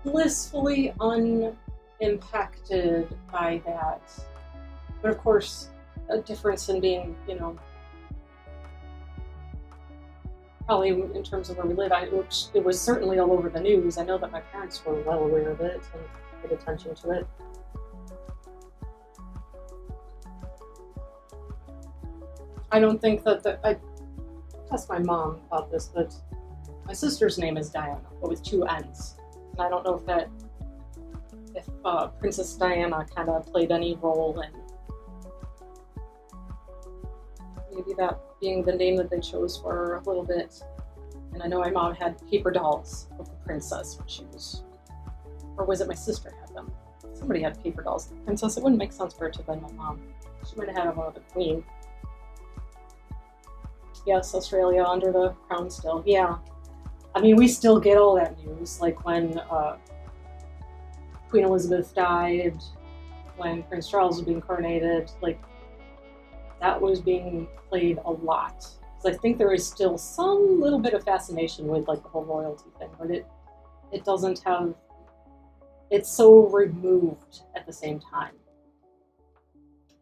blissfully unimpacted by that. But of course, a difference in being, probably in terms of where we live, it was certainly all over the news. I know that my parents were well aware of it and paid attention to it. I don't think that I asked my mom about this, but my sister's name is Diana, but with 2 N's. And I don't know if Princess Diana kind of played any role in maybe that being the name that they chose for her a little bit. And I know my mom had paper dolls of the princess when she was, or was it my sister had them? Somebody had paper dolls of the princess. It wouldn't make sense for it to have been my mom. She might have had one of the queen. Yes, Australia under the crown still. Yeah. I mean, we still get all that news, like when Queen Elizabeth died, when Prince Charles was being coronated, like that was being played a lot. So I think there is still some little bit of fascination with like the whole royalty thing, but it doesn't have, it's so removed at the same time.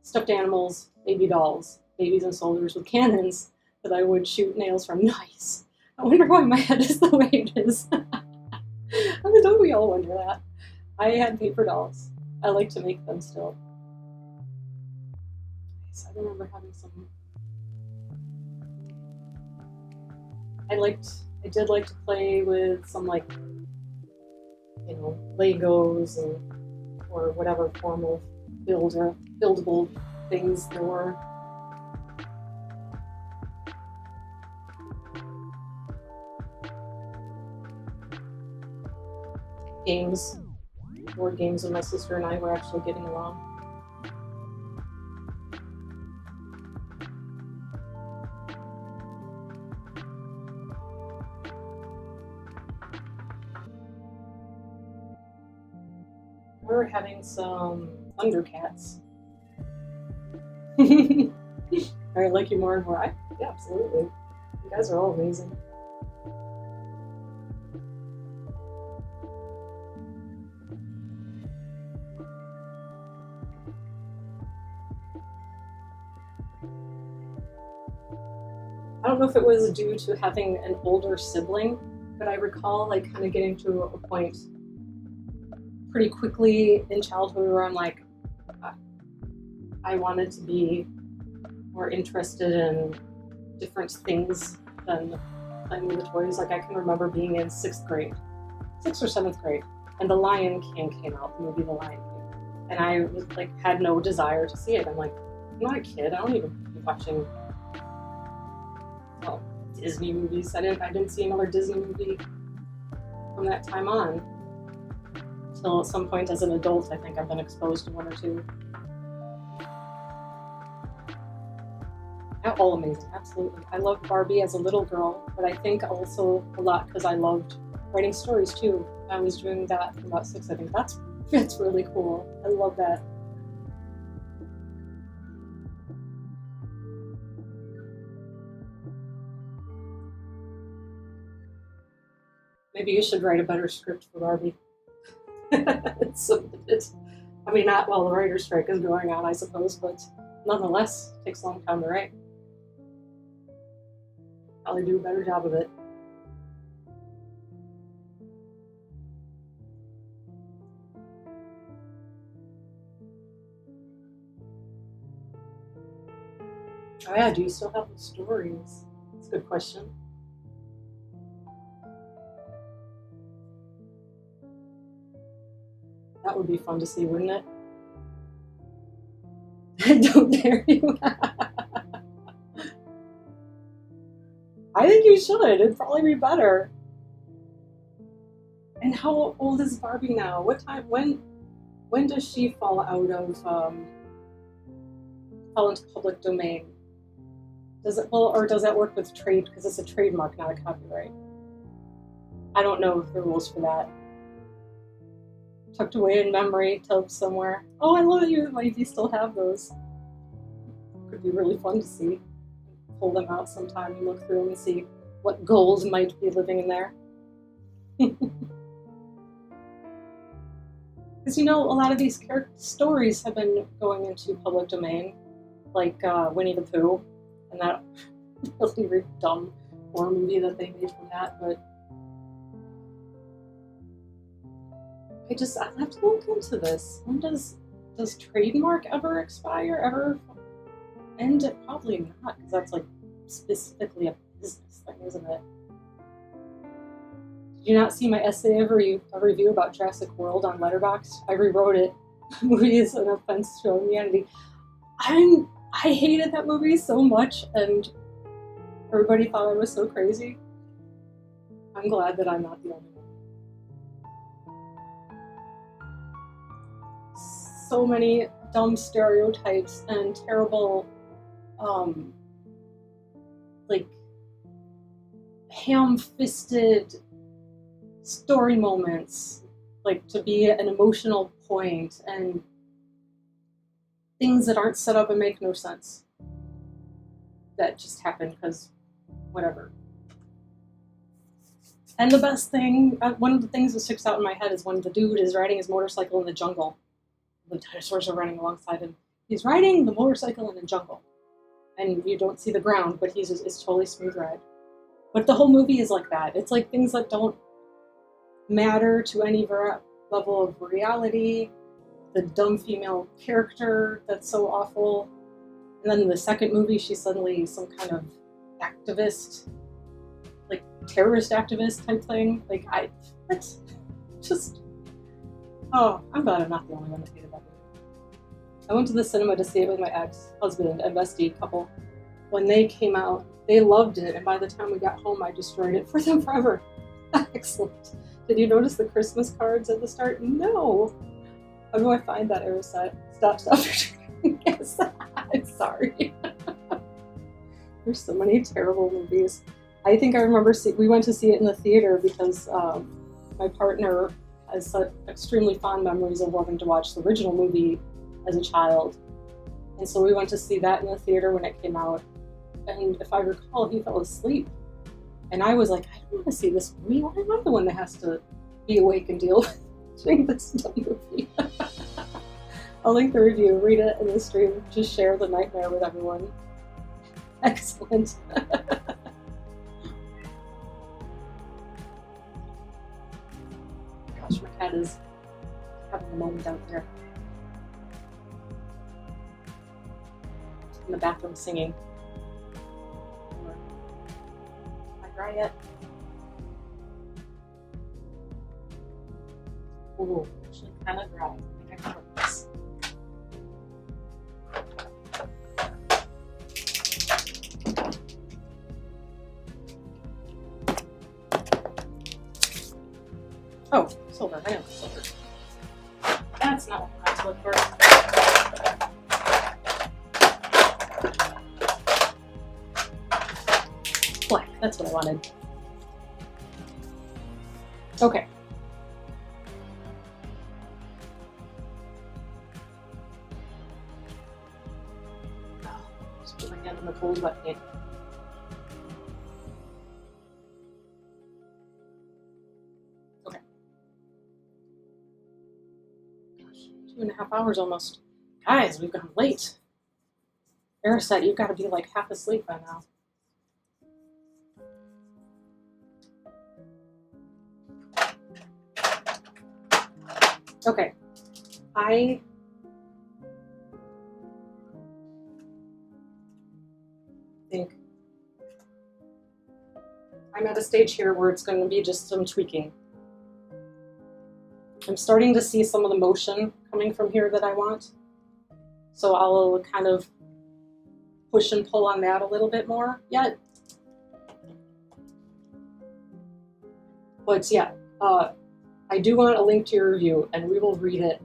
Stuffed animals, baby dolls, babies and soldiers with cannons that I would shoot nails from. Nice. I wonder why my head is the way it is. I mean, don't we all wonder that? I had paper dolls. I like to make them still. So I remember having some. I did like to play with some like, Legos or whatever form of buildable things there were. Board games with my sister and I were actually getting along. We were having some Thundercats. I like you more and more. Yeah, absolutely. You guys are all amazing. I don't know if it was due to having an older sibling, but I recall like kind of getting to a point pretty quickly in childhood where I'm like, I wanted to be more interested in different things than playing with the toys. Like I can remember being in 6th or 7th grade, and The Lion King came out, the movie The Lion King, and I was like had no desire to see it. I'm like, I'm not a kid. I don't even be watching Disney movies. I didn't see another Disney movie from that time on. Till at some point as an adult, I think I've been exposed to 1 or 2. They're all amazing, absolutely. I loved Barbie as a little girl, but I think also a lot because I loved writing stories too. I was doing that from about 6. I think that's really cool. I love that. Maybe you should write a better script for Barbie. I mean, not while the writer's strike is going on, I suppose, but nonetheless, it takes a long time to write. Probably do a better job of it. Oh yeah, do you still have the stories? That's a good question. That would be fun to see, wouldn't it? Don't dare you. I think you should. It'd probably be better. And how old is Barbie now? What time? When does she fall out of fall into public domain? Does it or does that work with trade? Because it's a trademark, not a copyright. I don't know the rules for that. Tucked away in memory, tub somewhere. Oh, I love that you maybe still have those. Could be really fun to see. Pull them out sometime and look through them and see what gold might be living in there. Because a lot of these stories have been going into public domain, like Winnie the Pooh, and that really dumb horror movie that they made from that. But I have to look into this. When does trademark ever expire? Ever end? It probably not, because that's like specifically a business thing, isn't it? Did you not see my essay of a review about Jurassic World on Letterboxd? I rewrote it. The movie is an offense to humanity. I hated that movie so much, and everybody thought I was so crazy. I'm glad that I'm not the only one. So many dumb stereotypes and terrible, like, ham-fisted story moments, like to be an emotional point, and things that aren't set up and make no sense. That just happen because whatever. And the best thing, one of the things that sticks out in my head is when the dude is riding his motorcycle in the jungle. The dinosaurs are running alongside him. He's riding the motorcycle in the jungle. And you don't see the ground, but it's totally smooth ride. But the whole movie is like that. It's like things that don't matter to any level of reality. The dumb female character that's so awful. And then in the second movie, she's suddenly some kind of activist, like terrorist activist type thing. Like, oh, I'm glad I'm not the only one that hated that movie. I went to the cinema to see it with my ex-husband and bestie couple. When they came out, they loved it, and by the time we got home, I destroyed it for them forever. Excellent. Did you notice the Christmas cards at the start? No. How do I find that arrow set? Stop. Yes, I'm sorry. There's so many terrible movies. I think I remember we went to see it in the theater because my partner has such extremely fond memories of loving to watch the original movie as a child. And so we went to see that in the theater when it came out. And if I recall, he fell asleep. And I was like, I don't want to see this movie. Why am I the one that has to be awake and deal with watching this dumb movie? I'll link the review, read it in the stream, just share the nightmare with everyone. Excellent. Gosh, my cat is having a moment out there. In the bathroom singing. Am I dry yet? Ooh, actually kind of dry. I think I can work this. Oh, silver. I know silver. That's not what I have to look for. Black. That's what I wanted. Okay. Just put my hand on the cold button. Okay. Gosh, 2.5 hours almost. Guys, we've gone late. Aracet, you've got to be like half asleep by now. Okay, I think I'm at a stage here where it's going to be just some tweaking. I'm starting to see some of the motion coming from here that I want. So I'll kind of push and pull on that a little bit more yet. But yeah, I do want a link to your review, and we will read it.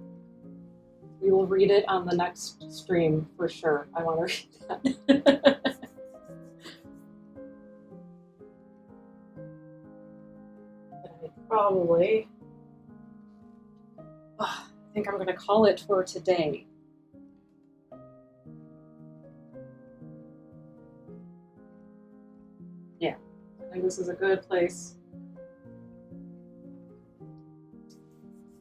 We will read it on the next stream for sure. I want to read that. Probably. I think I'm going to call it for today. Yeah, I think this is a good place.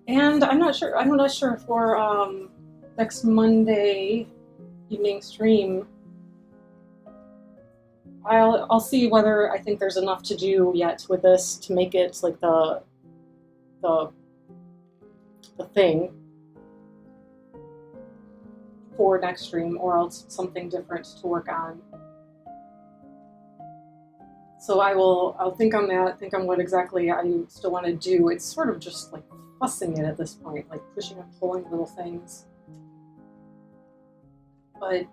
And I'm not sure for next Monday evening stream. I'll see whether I think there's enough to do yet with this to make it like the thing for next stream, or else something different to work on. So I'll think on that, think on what exactly I still want to do. It's sort of just like fussing it at this point, like pushing and pulling little things. But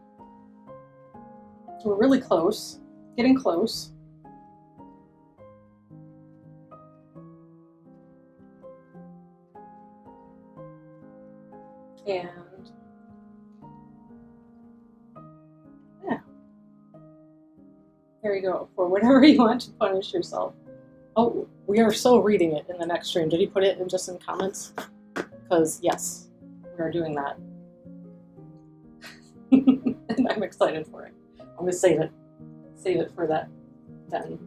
we're really close, getting close. And yeah, there you go, for whatever you want to punish yourself. Oh, we are so reading it in the next stream. Did he put it in just in comments? Because yes, we are doing that. And I'm excited for it. I'm gonna save it for that then.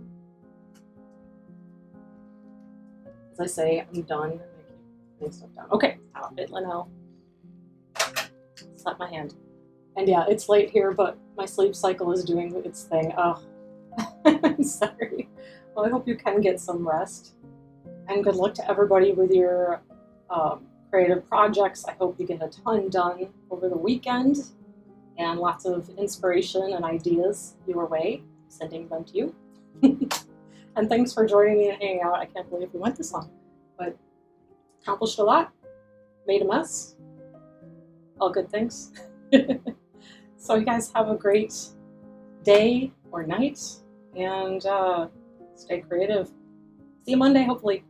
As I say, I'm done. I keep putting stuff down. Okay, stop it, Lynell. Slap my hand. And yeah, it's late here, but my sleep cycle is doing its thing. Oh, I'm sorry. Well, I hope you can get some rest. And good luck to everybody with your creative projects. I hope you get a ton done over the weekend and lots of inspiration and ideas your way. Sending them to you. And thanks for joining me and hanging out. I can't believe we went this long, but accomplished a lot, made a mess, all good things. So you guys have a great day or night, and stay creative. See you Monday, hopefully.